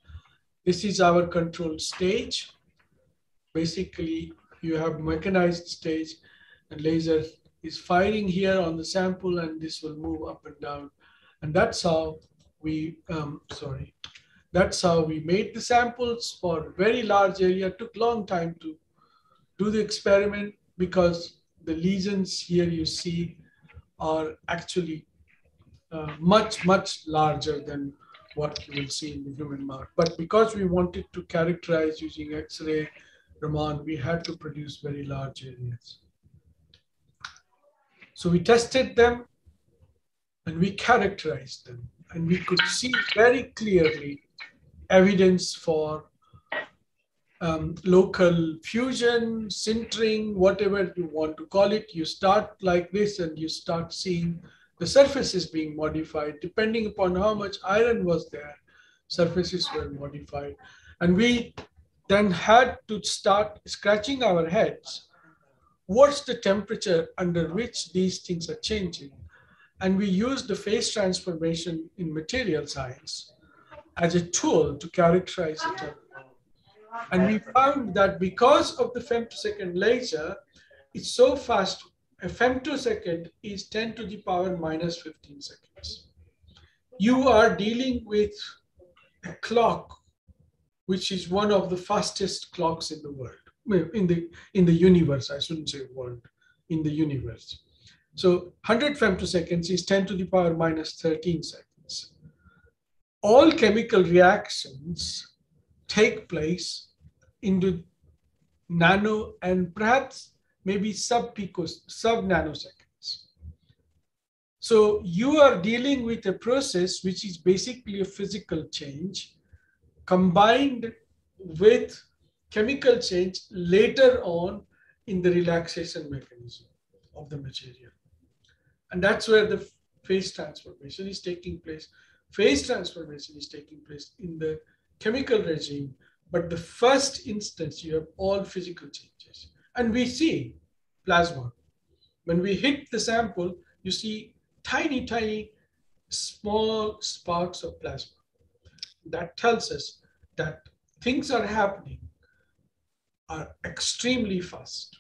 This is our control stage. Basically, you have mechanized stage and laser is firing here on the sample and this will move up and down. And that's how we, that's how we made the samples for very large area. It took long time to do the experiment because the lesions here you see are actually much, much larger than what you will see in the human mouth. But because we wanted to characterize using X-ray, Raman, we had to produce very large areas. So we tested them and we characterized them. And we could see very clearly evidence for local fusion, sintering, whatever you want to call it. You start like this and you start seeing the surface is being modified. Depending upon how much iron was there, surfaces were modified. And we then had to start scratching our heads. What's the temperature under which these things are changing? And we used the phase transformation in material science as a tool to characterize the temperature. And we found that because of the femtosecond laser, it's so fast. A femtosecond is 10 to the power minus 15 seconds. You are dealing with a clock, which is one of the fastest clocks in the world, in the universe. I shouldn't say world, in the universe. So 100 femtoseconds is 10 to the power minus 13 seconds. All chemical reactions take place in the nano and perhaps maybe sub-nanoseconds. So you are dealing with a process which is basically a physical change combined with chemical change later on in the relaxation mechanism of the material. And that's where the phase transformation is taking place. Phase transformation is taking place in the chemical regime, but the first instance, you have all physical changes. And we see plasma. When we hit the sample, you see tiny, tiny, small sparks of plasma. That tells us that things are happening are extremely fast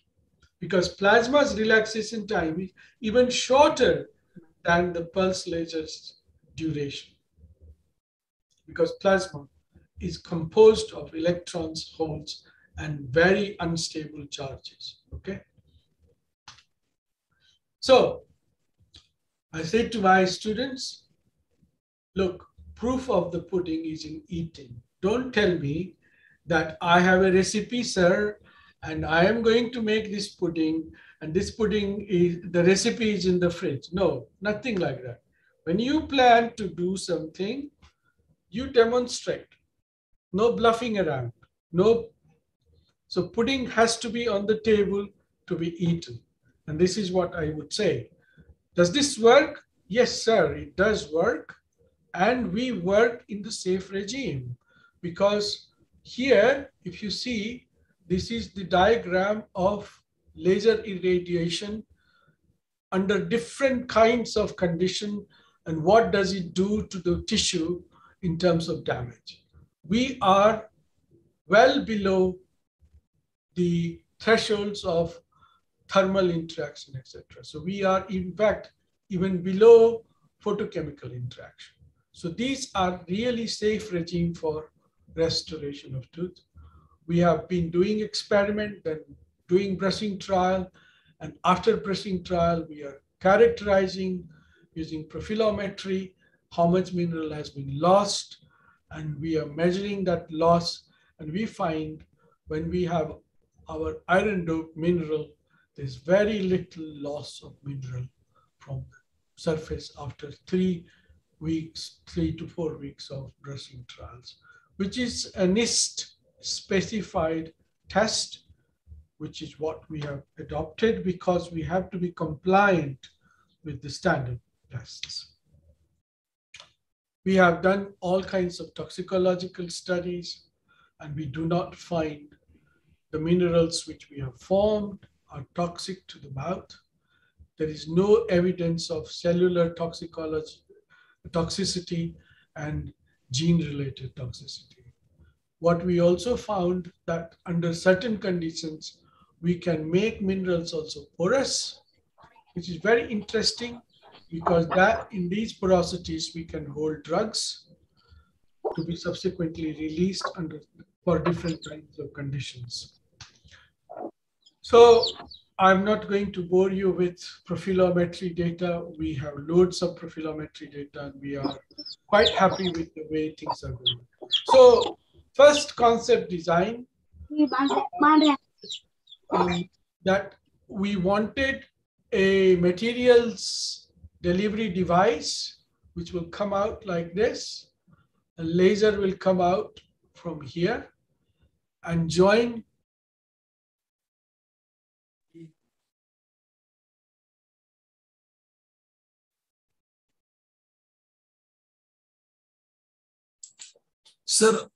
because plasma's relaxation time is even shorter than the pulse laser's duration. Because plasma is composed of electrons, holes, and very unstable charges, okay? So I say to my students, look, proof of the pudding is in eating. Don't tell me that I have a recipe, sir, and I am going to make this pudding, and this pudding is, the recipe is in the fridge. No, nothing like that. When you plan to do something, you demonstrate. No bluffing around. No. So pudding has to be on the table to be eaten. And this is what I would say. Does this work? Yes, sir, it does work. And we work in the safe regime because here, if you see, this is the diagram of laser irradiation under different kinds of condition and what does it do to the tissue in terms of damage. We are well below the thresholds of thermal interaction, etc. So we are in fact even below photochemical interaction. So these are really safe regime for restoration of tooth. We have been doing experiment and doing brushing trial, and after brushing trial, we are characterizing using profilometry how much mineral has been lost, and we are measuring that loss, and we find when we have our iron doped mineral, there's very little loss of mineral from the surface after 3 to 4 weeks of brushing trials, which is a NIST specified test, which is what we have adopted because we have to be compliant with the standard tests. We have done all kinds of toxicological studies, and we do not find the minerals which we have formed are toxic to the mouth. There is no evidence of cellular toxicity and gene-related toxicity. What we also found that under certain conditions, we can make minerals also porous, which is very interesting because that in these porosities, we can hold drugs to be subsequently released for different kinds of conditions. So I'm not going to bore you with profilometry data. We have loads of profilometry data, and we are quite happy with the way things are going. So first concept design, that we wanted a materials delivery device, which will come out like this. A laser will come out from here and join Sir,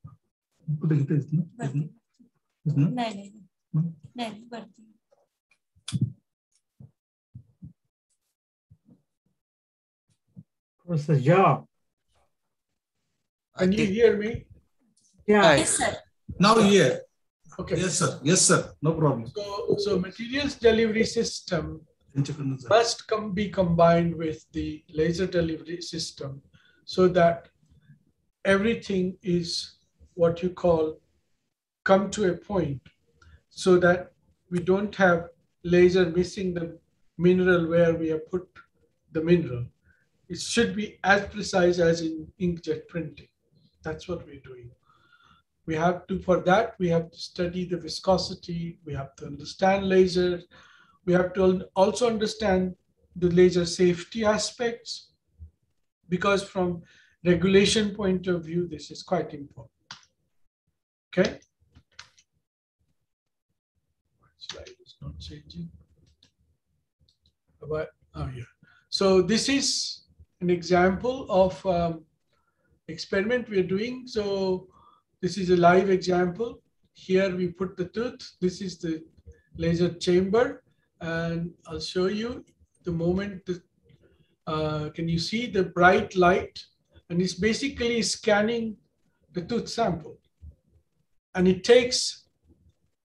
what's the job? Can you hear me? Yeah. Yes, sir. now here. Okay. Yes, sir. Yes, sir. No problem. So materials delivery system must be combined with the laser delivery system so that everything is what you call come to a point, so that we don't have laser missing the mineral where we have put the mineral. It should be as precise as in inkjet printing. That's what we're doing. We have to, for that, we have to study the viscosity, we have to understand lasers, we have to also understand the laser safety aspects, because from regulation point of view, this is quite important. Okay? Slide is not changing. But, oh yeah. So this is an example of experiment we're doing. So this is a live example. Here we put the tooth. This is the laser chamber, and I'll show you the moment. Can you see the bright light? And it's basically scanning the tooth sample. And it takes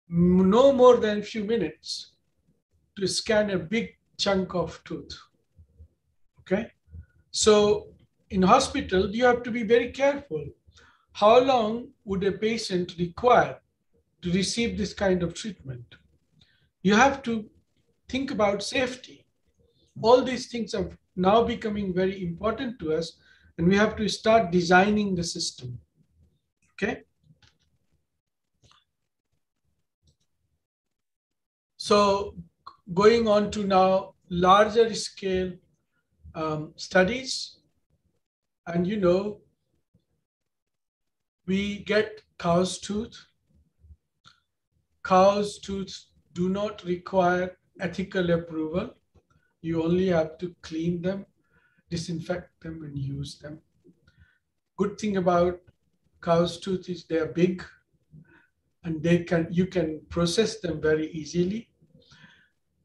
no more than a few minutes to scan a big chunk of tooth. Okay? So in hospital, you have to be very careful. How long would a patient require to receive this kind of treatment? You have to think about safety. All these things are now becoming very important to us, and we have to start designing the system. Okay? So going on to now larger scale studies, and you know, we get cow's tooth. Cow's tooth do not require ethical approval. You only have to clean them, disinfect them, and use them. Good thing about cow's tooth is they are big, and you can process them very easily.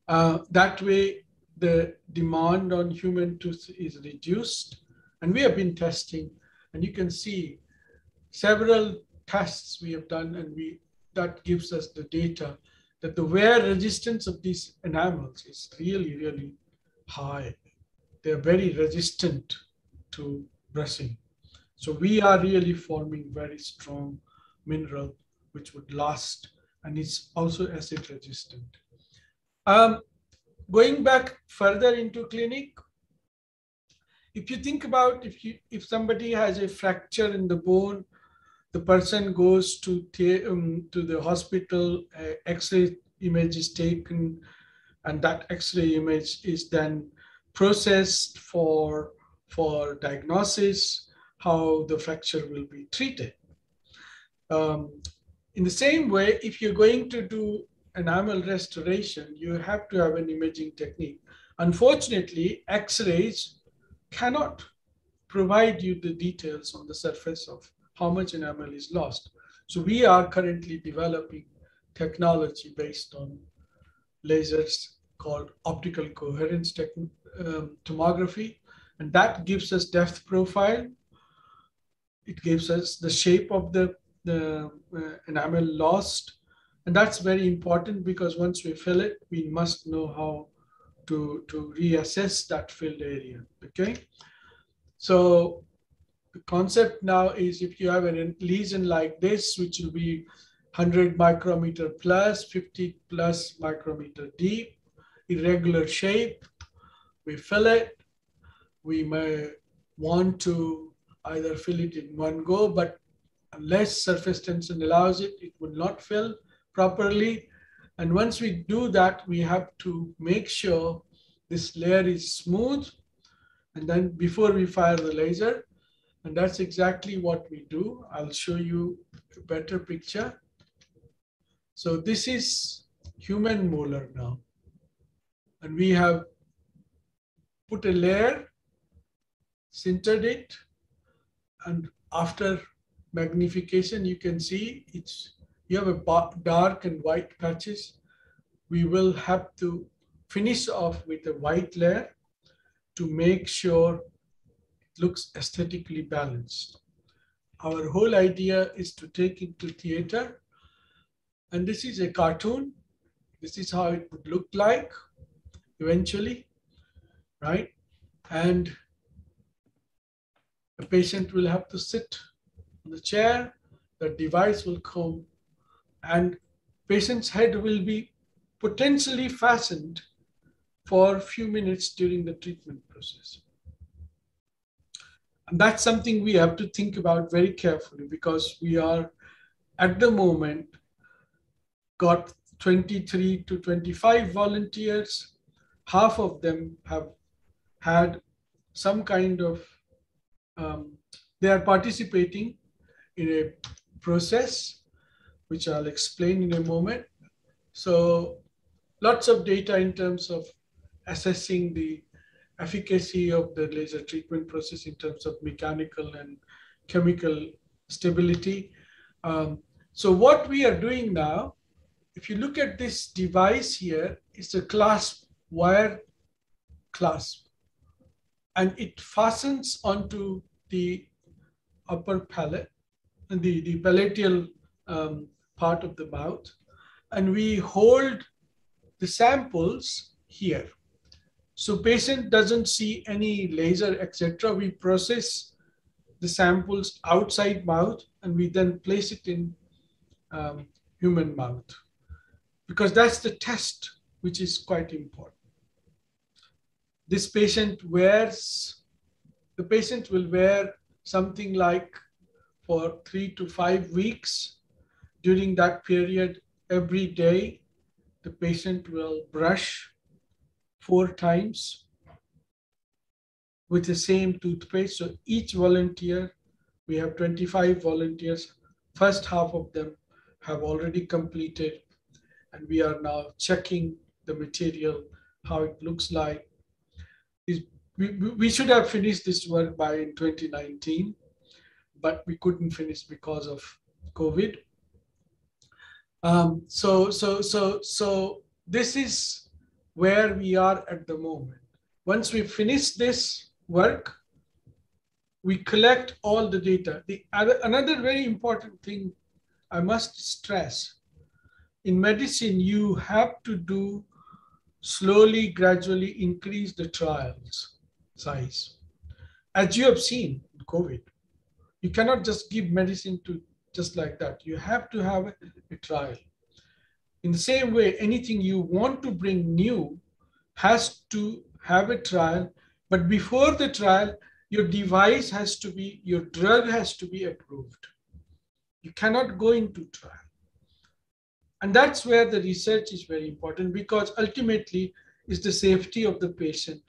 That way, the demand on human tooth is reduced. And we have been testing, and you can see several tests we have done, and that gives us the data that the wear resistance of these enamels is really, really high. They're very resistant to brushing. So we are really forming very strong mineral which would last, and it's also acid resistant. Going back further into clinic, if you think about if somebody has a fracture in the bone, the person goes to the hospital, X-ray image is taken, and that X-ray image is then processed for diagnosis, how the fracture will be treated. In the same way, if you're going to do enamel restoration, you have to have an imaging technique. Unfortunately, X-rays cannot provide you the details on the surface of how much enamel is lost. So we are currently developing technology based on lasers called optical coherence tomography, and that gives us depth profile. It gives us the shape of the enamel lost, and that's very important because once we fill it, we must know how to reassess that filled area. Okay, so the concept now is if you have a lesion like this, which will be 100 micrometer plus, 50 plus micrometer deep, irregular shape, we fill it. We may want to either fill it in one go, but unless surface tension allows it, it will not fill properly. And once we do that, we have to make sure this layer is smooth, and then before we fire the laser. And that's exactly what we do. I'll show you a better picture. So this is human molar now. And we have put a layer, sintered it, and after magnification, you can see you have a dark and white patches. We will have to finish off with a white layer to make sure it looks aesthetically balanced. Our whole idea is to take it to theater. And this is a cartoon. This is how it would look like eventually, right? And the patient will have to sit on the chair, the device will come, and patient's head will be potentially fastened for a few minutes during the treatment process. And that's something we have to think about very carefully, because we are at the moment got 23 to 25 volunteers. Half of them have had some kind of, they are participating in a process, which I'll explain in a moment. So lots of data in terms of assessing the efficacy of the laser treatment process in terms of mechanical and chemical stability. So what we are doing now, if you look at this device here, it's a clasp, wire clasp, and it fastens onto the upper palate and the palatal part of the mouth, and we hold the samples here. So patient doesn't see any laser, etc. We process the samples outside mouth, and we then place it in human mouth, because that's the test, which is quite important. This patient the patient will wear something like for 3 to 5 weeks. During that period, every day, the patient will brush 4 times with the same toothpaste. So each volunteer, we have 25 volunteers. First half of them have already completed, and we are now checking the material, how it looks like. We should have finished this work by 2019, but we couldn't finish because of COVID. So this is where we are at the moment. Once we finish this work, we collect all the data. Another very important thing I must stress, in medicine, you have to do slowly, gradually increase the trials size. As you have seen in COVID, you cannot just give medicine to just like that. You have to have a trial. In the same way, anything you want to bring new has to have a trial, but before the trial, your device has to be, your drug has to be approved. You cannot go into trial. And that's where the research is very important, because ultimately is the safety of the patient,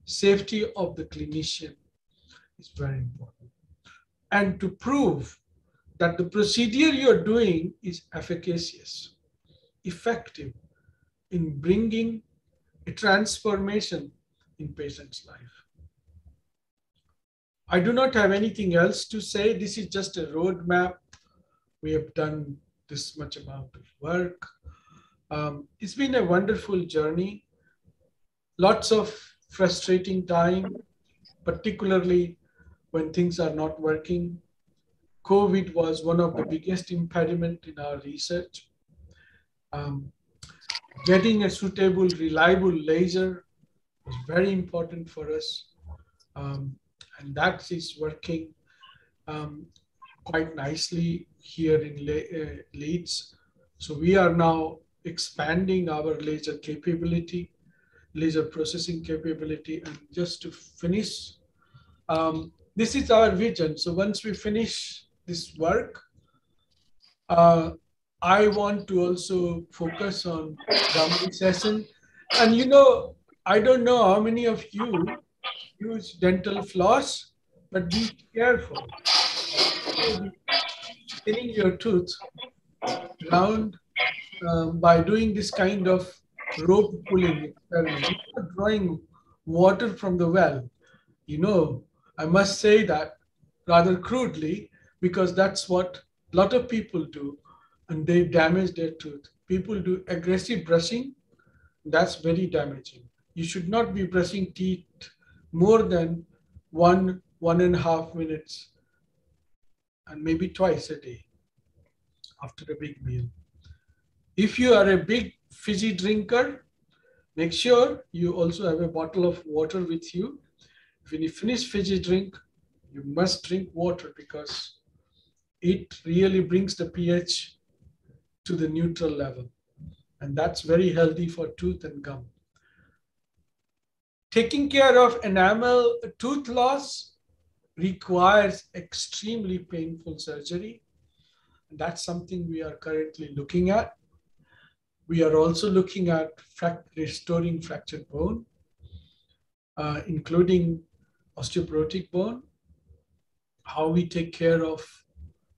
safety of the clinician is very important. And to prove that the procedure you're doing is efficacious, effective in bringing a transformation in patient's life. I do not have anything else to say. This is just a roadmap. We have done this much amount of work. It's been a wonderful journey. Lots of frustrating time, particularly when things are not working. COVID was one of the biggest impediment in our research. Getting a suitable, reliable laser was very important for us. And that is working quite nicely here in Leeds. So we are now expanding our laser capability, laser processing capability. And just to finish, this is our vision. So once we finish this work, I want to also focus on gum session. And you know, I don't know how many of you use dental floss, but be careful. Cleaning your tooth around by doing this kind of rope pulling experiment. You're not drawing water from the well. You know, I must say that rather crudely, because that's what a lot of people do, and they damage their tooth. People do aggressive brushing. That's very damaging. You should not be brushing teeth more than 1.5 minutes, and maybe twice a day after a big meal. If you are a big fizzy drinker, make sure you also have a bottle of water with you. When you finish fizzy drink, you must drink water because it really brings the pH to the neutral level. And that's very healthy for tooth and gum. Taking care of enamel tooth loss requires extremely painful surgery. And that's something we are currently looking at. We are also looking at restoring fractured bone, including osteoporotic bone, how we take care of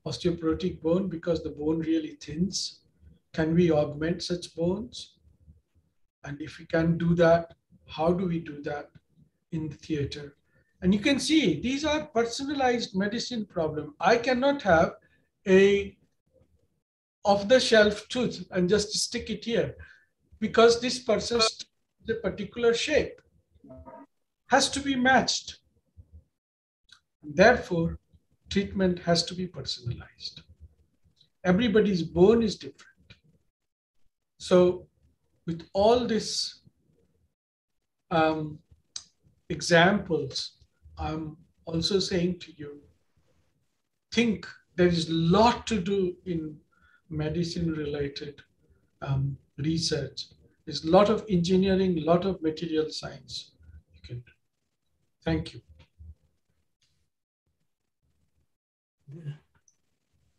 osteoporotic bone because the bone really thins. Can we augment such bones? And if we can do that, how do we do that in the theater? And you can see these are personalized medicine problem. I cannot have a off-the-shelf tooth and just stick it here because this person's the particular shape has to be matched. Therefore, treatment has to be personalized. Everybody's bone is different. So with all these examples, I'm also saying to you, think there is a lot to do in medicine-related research. There's a lot of engineering, a lot of material science you can do. Thank you.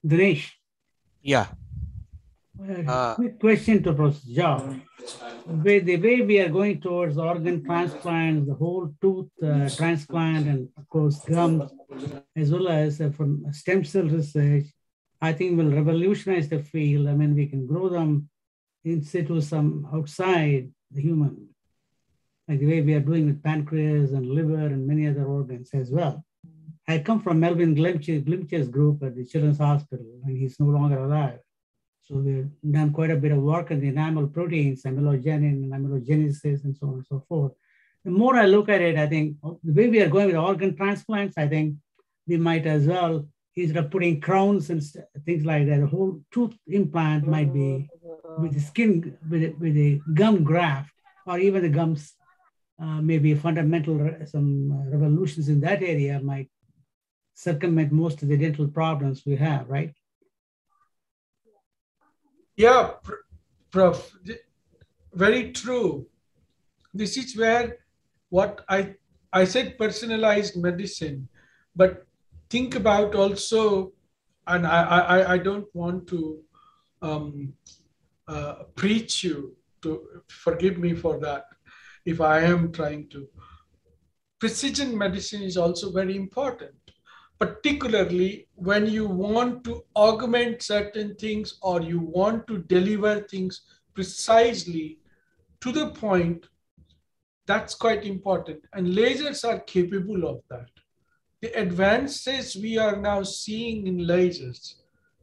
Dinesh. Yeah. Quick question to Professor Jha. The way we are going towards organ transplant, the whole tooth transplant, and of course gums, as well as from stem cell research, I think will revolutionize the field. I mean, we can grow them in situ, some outside the human, like the way we are doing with pancreas and liver and many other organs as well. I come from Melvin Glimcher's group at the Children's Hospital, and he's no longer alive. So we've done quite a bit of work on the enamel proteins, amelogenin and amelogenesis, and so on and so forth. The more I look at it, I think the way we are going with organ transplants, I think we might as well, instead of putting crowns and things like that, a whole tooth implant might be with the skin, with a gum graft, or even the gums, maybe fundamental, some revolutions in that area might circumvent most of the dental problems we have, right? Yeah, Prof, very true. This is where what I said personalized medicine, but think about also, and I don't want to preach you, to forgive me for that if I am trying to. Precision medicine is also very important, particularly when you want to augment certain things or you want to deliver things precisely to the point. That's quite important. And lasers are capable of that. The advances we are now seeing in lasers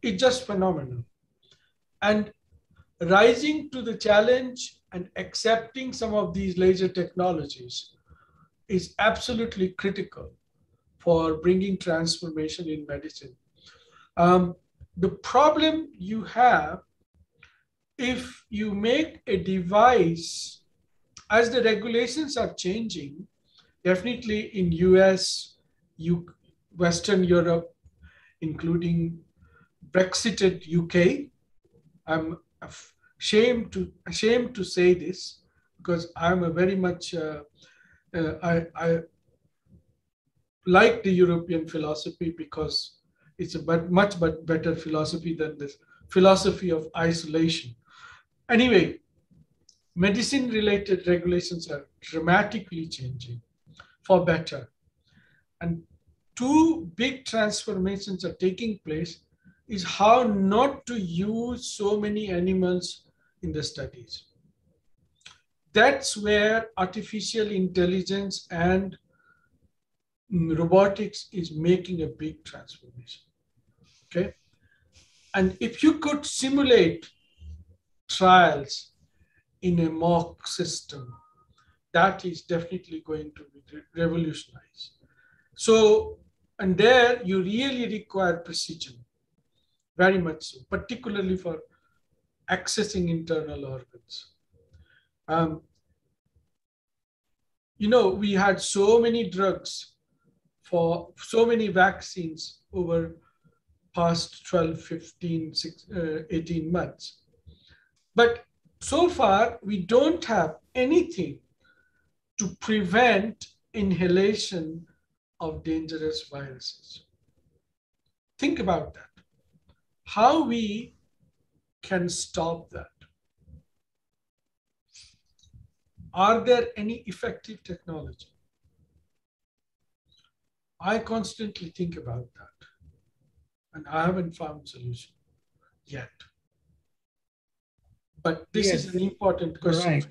is just phenomenal. And rising to the challenge and accepting some of these laser technologies is absolutely critical for bringing transformation in medicine. The problem you have, if you make a device, as the regulations are changing, definitely in US, Western Europe, including Brexited UK, I'm ashamed to say this because I'm a very much, I like the European philosophy because it's a much better philosophy than this philosophy of isolation. Anyway, medicine-related regulations are dramatically changing for better. And two big transformations are taking place is how not to use so many animals in the studies. That's where artificial intelligence and robotics is making a big transformation. Okay. And if you could simulate trials in a mock system, that is definitely going to be revolutionized. So, and there you really require precision, very much so, particularly for accessing internal organs. You know, we had so many drugs for so many vaccines over past 12, 15, 18 months. But so far, we don't have anything to prevent inhalation of dangerous viruses. Think about that. How we can stop that? Are there any effective technology? I constantly think about that, and I haven't found solution yet. But this is an important question. Right.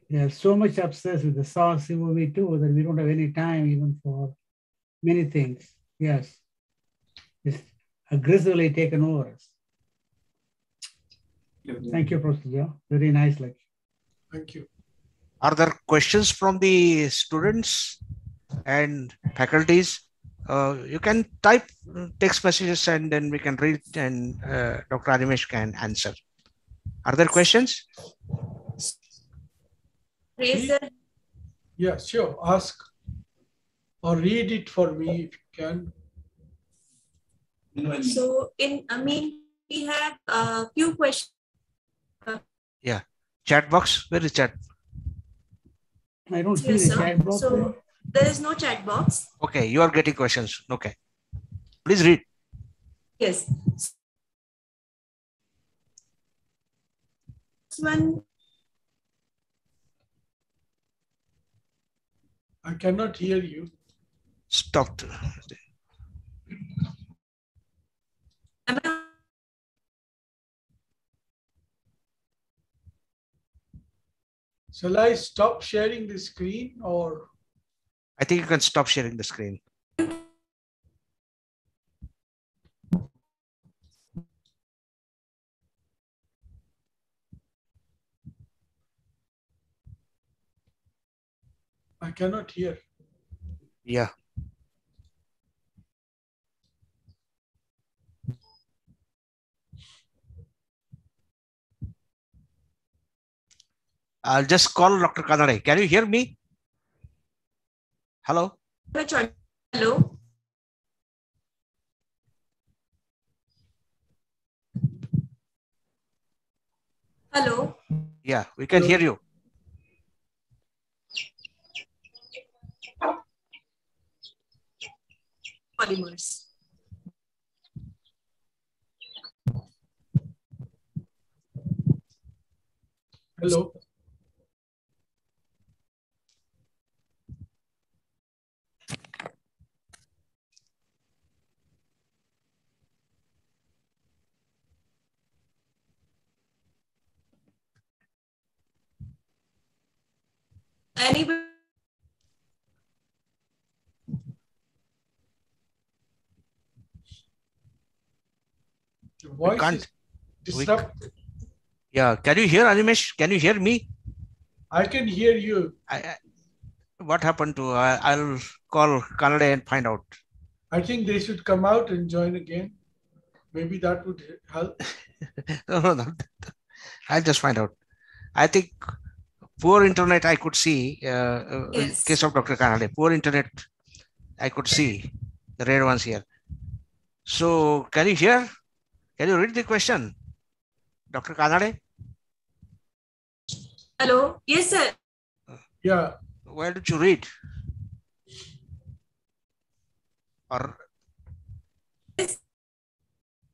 Yeah, so much obsessed with the SARS-CoV-2 that we don't have any time even for many things. Yes, it's aggressively taken over us. Thank you, Professor Joe. Very nice lecture. Thank you. Are there questions from the students and faculties? You can type text messages and then we can read and Dr. Animesh can answer. Are there questions? Yeah, sure. Ask or read it for me if you can. So we have a few questions. Yeah. Chat box, where is chat? I don't see the chat box. So there is no chat box. Okay, you are getting questions. Okay. Please read. Yes. One. I cannot hear you. Stopped. Shall I stop sharing the screen or? I think you can stop sharing the screen. I cannot hear. Yeah. I'll just call Dr. Kanade. Can you hear me? Hello? Hello? Hello? Yeah, we can hear you. Polymers. Hello? Anybody? Your voice is disrupted. Yeah, can you hear Animesh? Can you hear me? I can hear you. What happened to? I'll call Kanade and find out. I think they should come out and join again. Maybe that would help. No. I'll just find out. I think poor internet I could see, Yes. in case of Dr. Kanade, poor internet I could see, the red ones here. So can you hear? Can you read the question, Dr. Kanade? Hello? Yes, sir. Yeah. Why did you read? Or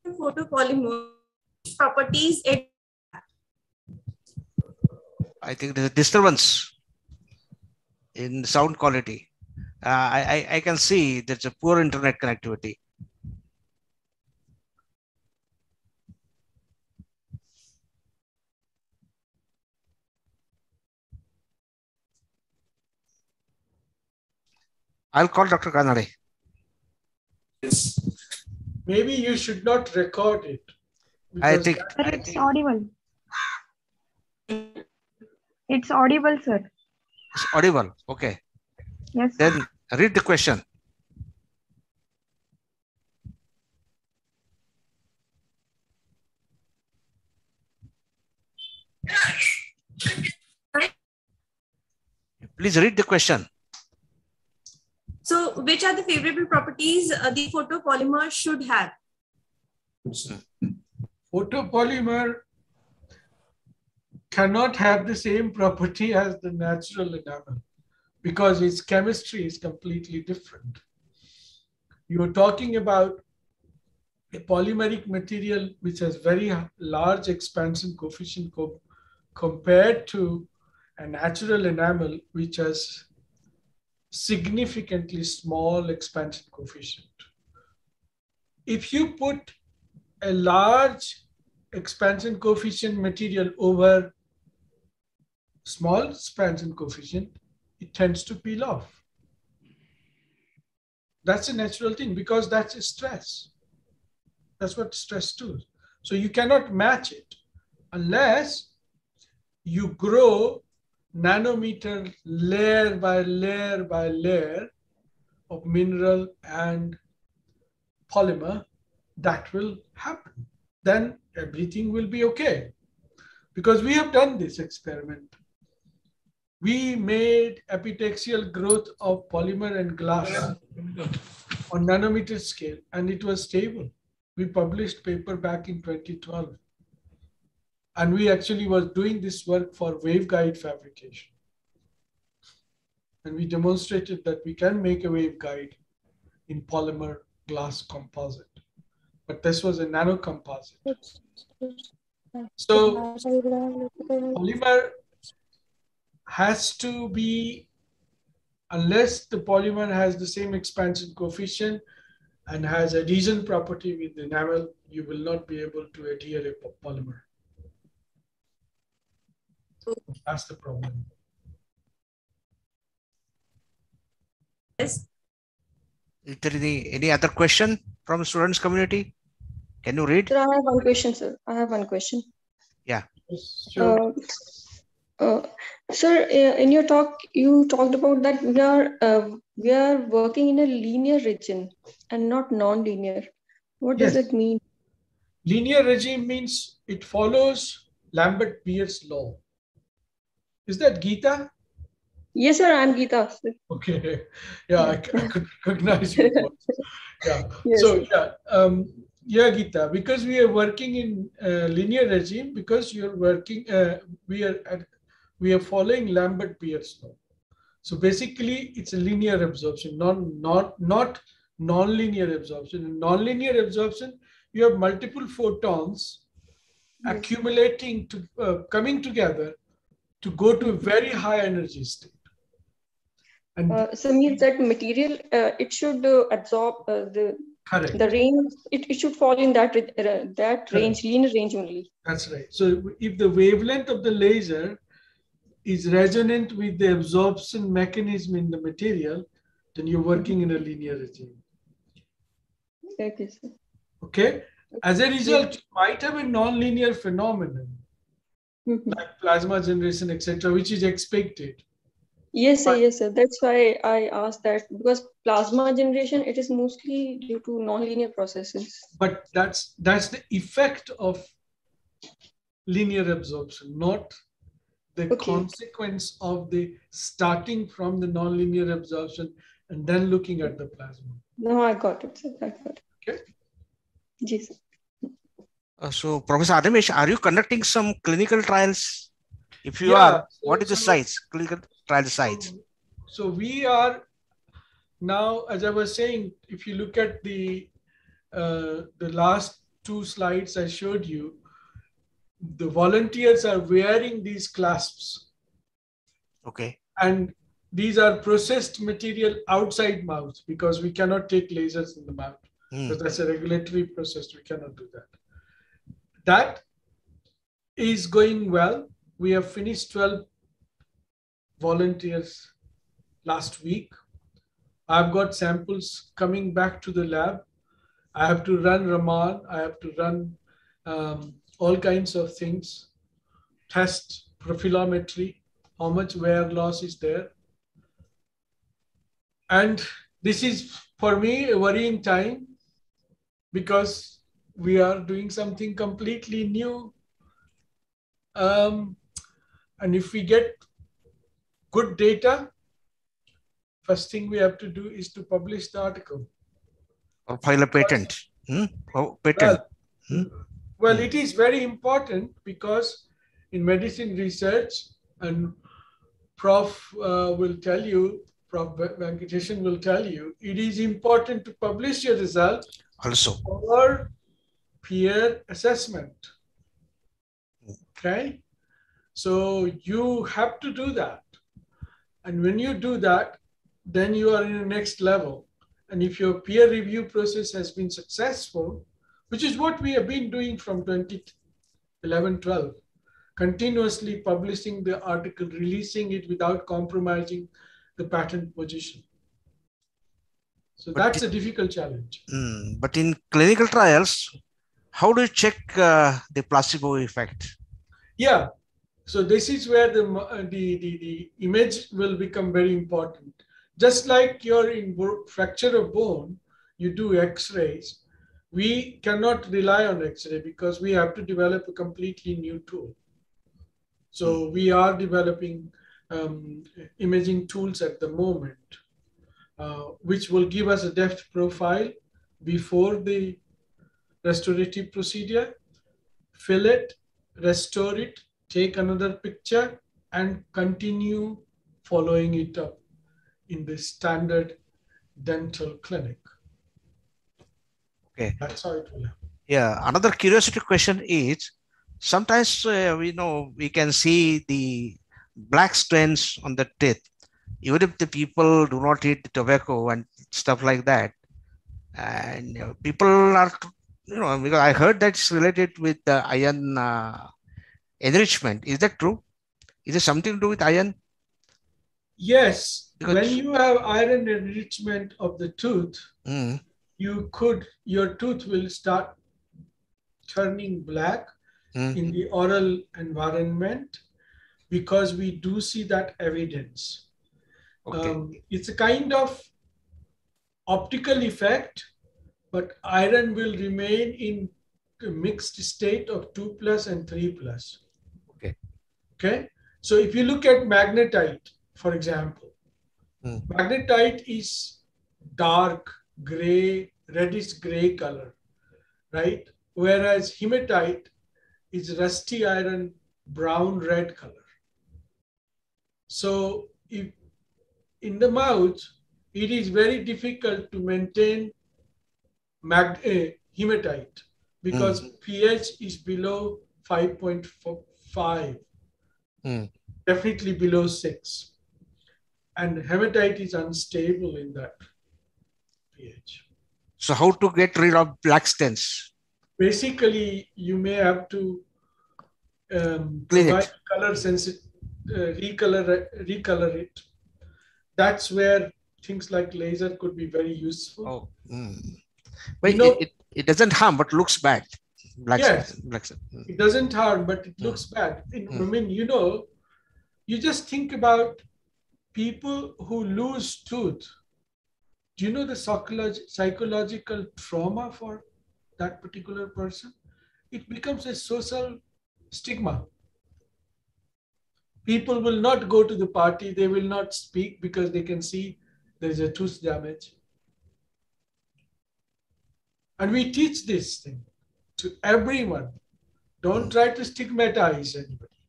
Photopolymer properties. I think there's a disturbance in sound quality. I can see there's a poor internet connectivity. I'll call Dr. Kanade. Yes. Maybe you should not record it. I think it's audible. It's audible, sir. it's audible. Okay. Yes. Then read the question. Please read the question. So, which are the favorable properties the photopolymer should have? Photopolymer cannot have the same property as the natural enamel because its chemistry is completely different. You are talking about a polymeric material which has very large expansion coefficient compared to a natural enamel which has significantly small expansion coefficient. If you put a large expansion coefficient material over small expansion coefficient, it tends to peel off. That's a natural thing because that's a stress. That's what stress does. So you cannot match it unless you grow nanometer layer by layer by layer of mineral and polymer. That will happen. Then everything will be okay. Because we have done this experiment. We made epitaxial growth of polymer and glass on nanometer scale, and it was stable. We published paper back in 2012. And we actually were doing this work for waveguide fabrication. And we demonstrated that we can make a waveguide in polymer glass composite. But this was a nano composite. So polymer has to be, unless the polymer has the same expansion coefficient and has adhesion property with the enamel, you will not be able to adhere a polymer. That's the problem. Yes. Is there any other question from students community? Can you read? Sir, I have one question, sir. I have one question. Yeah. Yes, sure. Sir, in your talk, you talked about that we are working in a linear region and not non-linear. What does it mean? Linear regime means it follows Lambert-Beer's law. Is that Geeta? Yes, sir, I'm Geeta. Sir. Okay. Yeah, I could recognize your voice. Yeah. Yes, so, yeah, Geeta, because we are working in linear regime, because you're working, we are following Lambert-Beer's law. So basically, it's a linear absorption, not non-linear absorption. In non-linear absorption, you have multiple photons accumulating to coming together to go to a very high energy state. And so means that material it should absorb the range. It should fall in that range, linear range only. That's right. So if the wavelength of the laser is resonant with the absorption mechanism in the material, then you're working in a linear regime. Okay, sir. Okay. As a result, you might have a non-linear phenomenon like plasma generation, etc., which is expected. Yes, sir. Yes, sir. That's why I asked that, because plasma generation, it is mostly due to non-linear processes. But that's the effect of linear absorption, not the consequence of the starting from the non-linear absorption and then looking at the plasma. No, I got it, sir. I got it. Okay. Yes, sir. So, Professor Adhimesh, are you conducting some clinical trials? If you are, what is the size, clinical trial size? So we are now, as I was saying, if you look at the last two slides I showed you, the volunteers are wearing these clasps. Okay. And these are processed material outside mouth because we cannot take lasers in the mouth. Because that's a regulatory process. We cannot do that. That is going well. We have finished 12 volunteers last week. I've got samples coming back to the lab, I have to run Raman. I have to run all kinds of things, test profillometry, how much wear loss is there. And this is, for me, a worrying time because we are doing something completely new. And if we get good data, first thing we have to do is to publish the article. Or file a patent. Oh, patent. Well, it is very important because in medicine research, and Prof will tell you, Prof Venkateshan will tell you, it is important to publish your result also for peer assessment. Okay? So you have to do that. And when you do that, then you are in the next level. And if your peer review process has been successful, which is what we have been doing from 2011-12, continuously publishing the article, releasing it without compromising the patent position. So that's a difficult challenge. But in clinical trials, how do you check the placebo effect? Yeah, so this is where the image will become very important. Just like you're in fracture of bone, you do X-rays. We cannot rely on X-ray because we have to develop a completely new tool. So we are developing imaging tools at the moment, which will give us a depth profile before the restorative procedure, fill it, restore it, take another picture, and continue following it up in the standard dental clinic. Okay. That's how it will happen. Yeah. Another curiosity question is, sometimes we can see the black stains on the teeth, even if the people do not eat tobacco and stuff like that. And people are, because I heard that's related with the iron enrichment. Is that true? Is it something to do with iron? Yes. Because when you have iron enrichment of the tooth, your tooth will start turning black in the oral environment because we do see that evidence. Okay. It's a kind of optical effect, but iron will remain in a mixed state of 2+ and 3+. Okay. Okay. So if you look at magnetite, for example, magnetite is dark gray, reddish gray color, right? Whereas hematite is rusty iron, brown red color. So if in the mouth, it is very difficult to maintain hematite because pH is below 5.5, definitely below 6. And hematite is unstable in that pH. So how to get rid of black stents? Basically, you may have to provide color sensitive, recolor it. That's where things like laser could be very useful. Oh. But it doesn't harm, but looks bad. Yes, it doesn't harm, but it looks bad. I mean, you just think about people who lose tooth. Do you know the psychological trauma for that particular person? It becomes a social stigma. People will not go to the party. They will not speak because they can see there's a tooth damage. And we teach this thing to everyone. Don't try to stigmatize anybody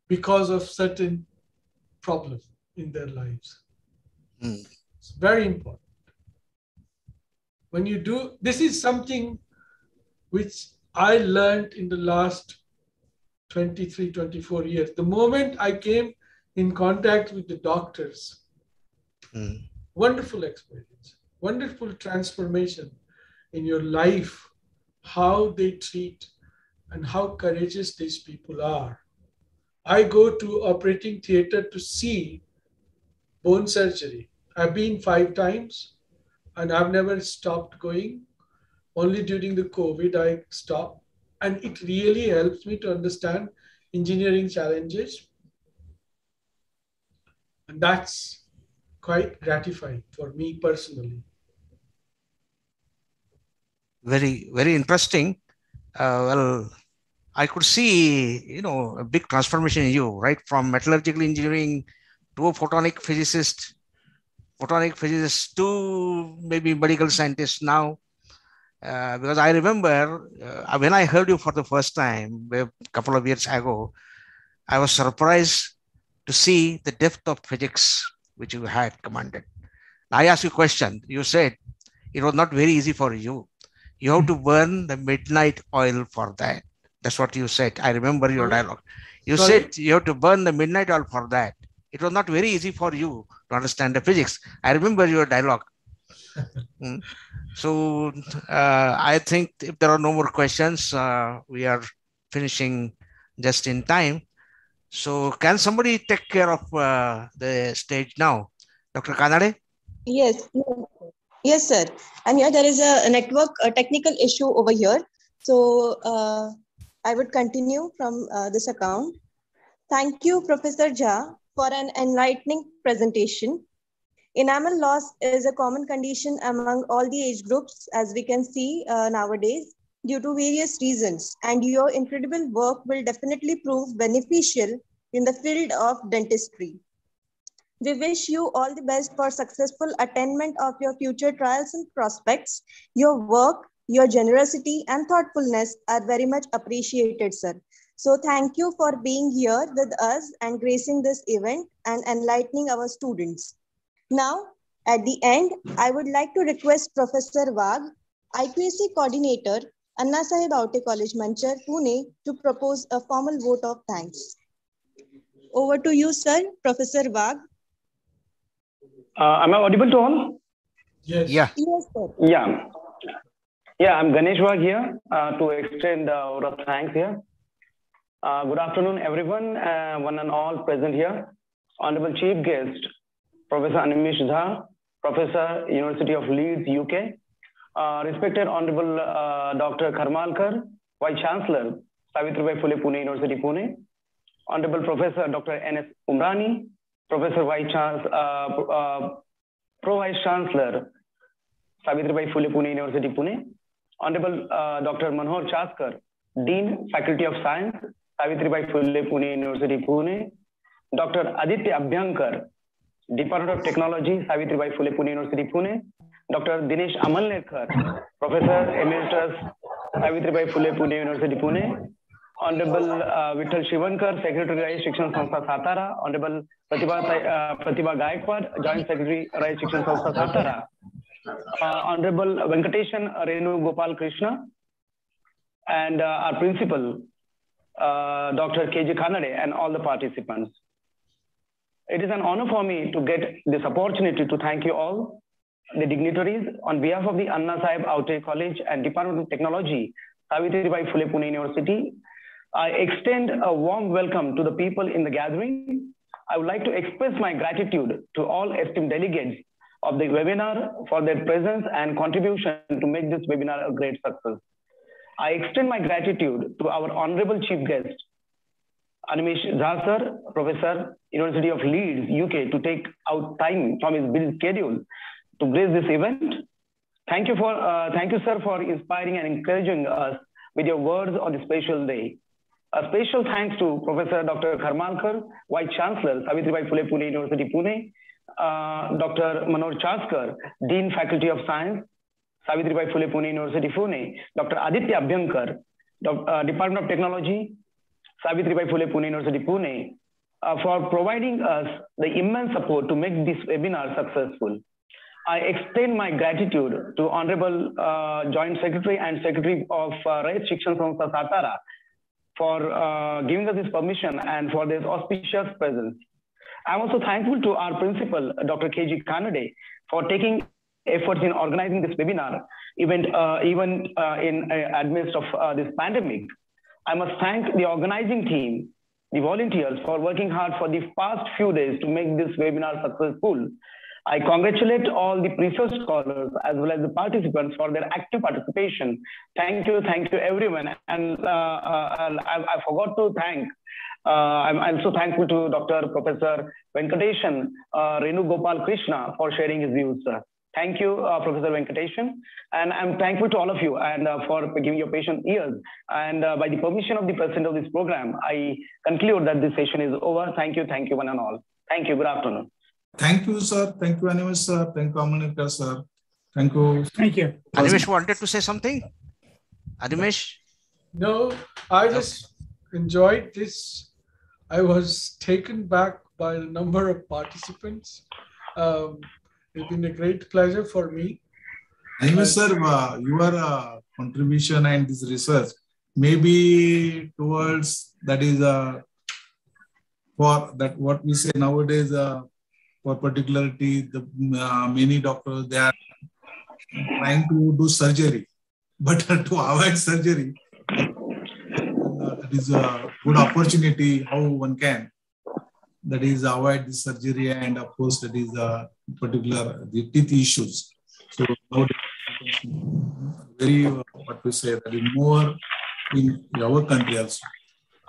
because of certain problems in their lives. It's very important. When you do, this is something which I learned in the last 23, 24 years. The moment I came in contact with the doctors, wonderful experience, wonderful transformation in your life, how they treat and how courageous these people are. I go to operating theater to see bone surgery. I've been 5 times. and I've never stopped going. Only during the COVID I stopped, and it really helps me to understand engineering challenges, and that's quite gratifying for me personally. Very, very interesting. Well, I could see, a big transformation in you, right? From metallurgical engineering to a photonic physicist to maybe medical scientist now. Because I remember when I heard you for the first time a couple of years ago, I was surprised to see the depth of physics which you had commanded. I asked you a question. You said it was not very easy for you. You have to burn the midnight oil for that. That's what you said. I remember your dialogue. You said you have to burn the midnight oil for that. It was not very easy for you to understand the physics. I remember your dialogue. So I think if there are no more questions, we are finishing just in time. So can somebody take care of the stage now? Dr. Kanade? Yes, yes, sir. And here there is a network, a technical issue over here. So I would continue from this account. Thank you, Professor Jha, for an enlightening presentation. Enamel loss is a common condition among all the age groups, as we can see nowadays, due to various reasons. And your incredible work will definitely prove beneficial in the field of dentistry. We wish you all the best for successful attainment of your future trials and prospects. Your work, your generosity and thoughtfulness are very much appreciated, sir. So thank you for being here with us and gracing this event and enlightening our students. Now, at the end, I would like to request Professor Wagh, IQAC Coordinator, Anna Sahib Aute College, Manchar, Pune, to propose a formal vote of thanks. Over to you, sir, Professor Wagh. Am I audible to all? Yes. Yeah. Yes, sir. Yeah. Yeah, I'm Ganesh Wagh here to extend our thanks here. Good afternoon, everyone, one and all present here. Honorable Chief Guest, Professor Animesh Jha, Professor, University of Leeds, UK. Respected Honorable Dr. Karmalkar, Vice Chancellor, Savitribai Phule Pune University, Pune. Honorable Professor Dr. N.S. Umrani, Professor Pro Vice Chancellor, Savitribai Phule Pune University, Pune. Honorable Dr. Manohar Chaskar, Dean, Faculty of Science, Savitribai Phule Pune University, Pune. Dr. Aditya Abhyankar, Department of Technology, Savitribai Phule Pune University, Pune. Dr. Dinesh Amalnerkar, Professor Emeritus, Savitribai Phule Pune University, Pune. Honorable Vittal Shivankar, Secretary Rai Shikshan Samstha Satara. Honorable Pratibha Gaikwad, Joint Secretary Rai Shikshan Samstha Satara. Honorable Venkateshan Renu Gopal Krishna, and our principal, Dr. K.J. Kanade, and all the participants. It is an honor for me to get this opportunity to thank you all, the dignitaries, on behalf of the Anna Sahib Aute College and Department of Technology, Savitribai Phule Pune University. I extend a warm welcome to the people in the gathering. I would like to express my gratitude to all esteemed delegates of the webinar for their presence and contribution to make this webinar a great success. I extend my gratitude to our honorable chief guest, Animesh Jha sir, Professor, University of Leeds, UK, to take out time from his busy schedule to grace this event. Thank you, sir, for inspiring and encouraging us with your words on this special day. A special thanks to Professor Dr. Karmalkar, Vice Chancellor, Savitribai Phule Pune University, Pune, Dr. Manohar Chaskar, Dean, Faculty of Science, Savitribai Phule Pune University, Pune, Dr. Aditya Abhyankar, Department of Technology, Savitribai Phule Pune University, Pune, for providing us the immense support to make this webinar successful. I extend my gratitude to Honorable Joint Secretary and Secretary of Rai Shikshan Samstha Satara for giving us this permission and for this auspicious presence. I'm also thankful to our principal, Dr. K.J. Kanade, for taking efforts in organizing this webinar event, even in amidst of this pandemic. I must thank the organizing team, the volunteers, for working hard for the past few days to make this webinar successful. I congratulate all the research scholars as well as the participants for their active participation. Thank you everyone. And I forgot to thank, I'm also thankful to Dr. Professor Venkateshan Renu Gopal Krishna for sharing his views. Thank you, Professor Venkateshan. And I'm thankful to all of you and for giving your patient ears. And by the permission of the president of this program, I conclude that this session is over. Thank you one and all. Thank you. Good afternoon. Thank you, sir. Thank you, Animesh, sir. Thank you, Amanika, sir. Thank you. Thank you. Animesh wanted to say something? Animesh? No, I just enjoyed this. I was taken back by the number of participants. It's been a great pleasure for me. Animesh, sir, your contribution and this research maybe towards that is for that what we say nowadays for particularity the many doctors they are trying to do surgery, but to avoid surgery that is a good opportunity how one can that is avoid the surgery, and of course that is particular the teeth issues. So very what we say that is more in our country also.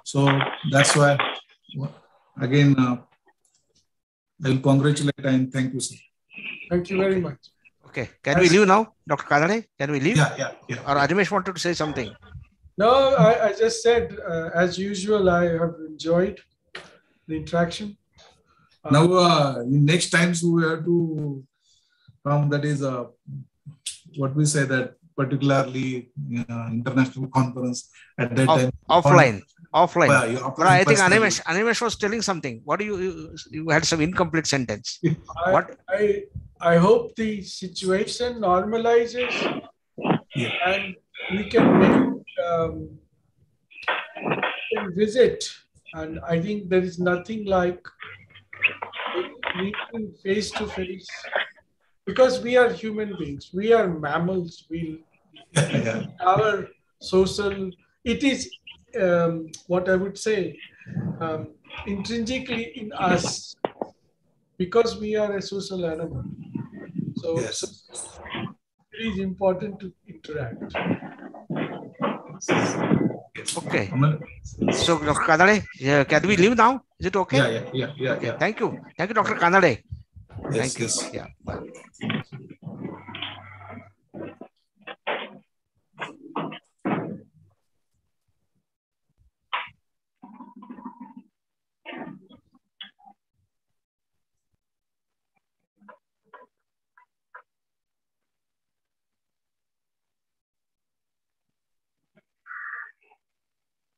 So that's why again I will congratulate and thank you, sir. Thank you very much. Okay, can we leave now, Dr. Kadare? Can we leave? Yeah. Or Animesh wanted to say something? No, I just said, as usual, I have enjoyed the interaction. Now, next times we have to come, that is what we say that particularly international conference at that time. Offline. Yeah, But I think Animesh was telling something. What do you had some incomplete sentence. What? I hope the situation normalizes and we can make visit. And I think there is nothing like meeting face to face, because we are human beings, we are mammals. Our social, it is what I would say intrinsically in us, because we are a social animal. So, so it is important to interact. Okay. So, Dr. Kadare, can we leave now? Is it okay? Yeah. Okay. Thank you. Thank you, Dr. Kadare. Yes. Yeah. Bye.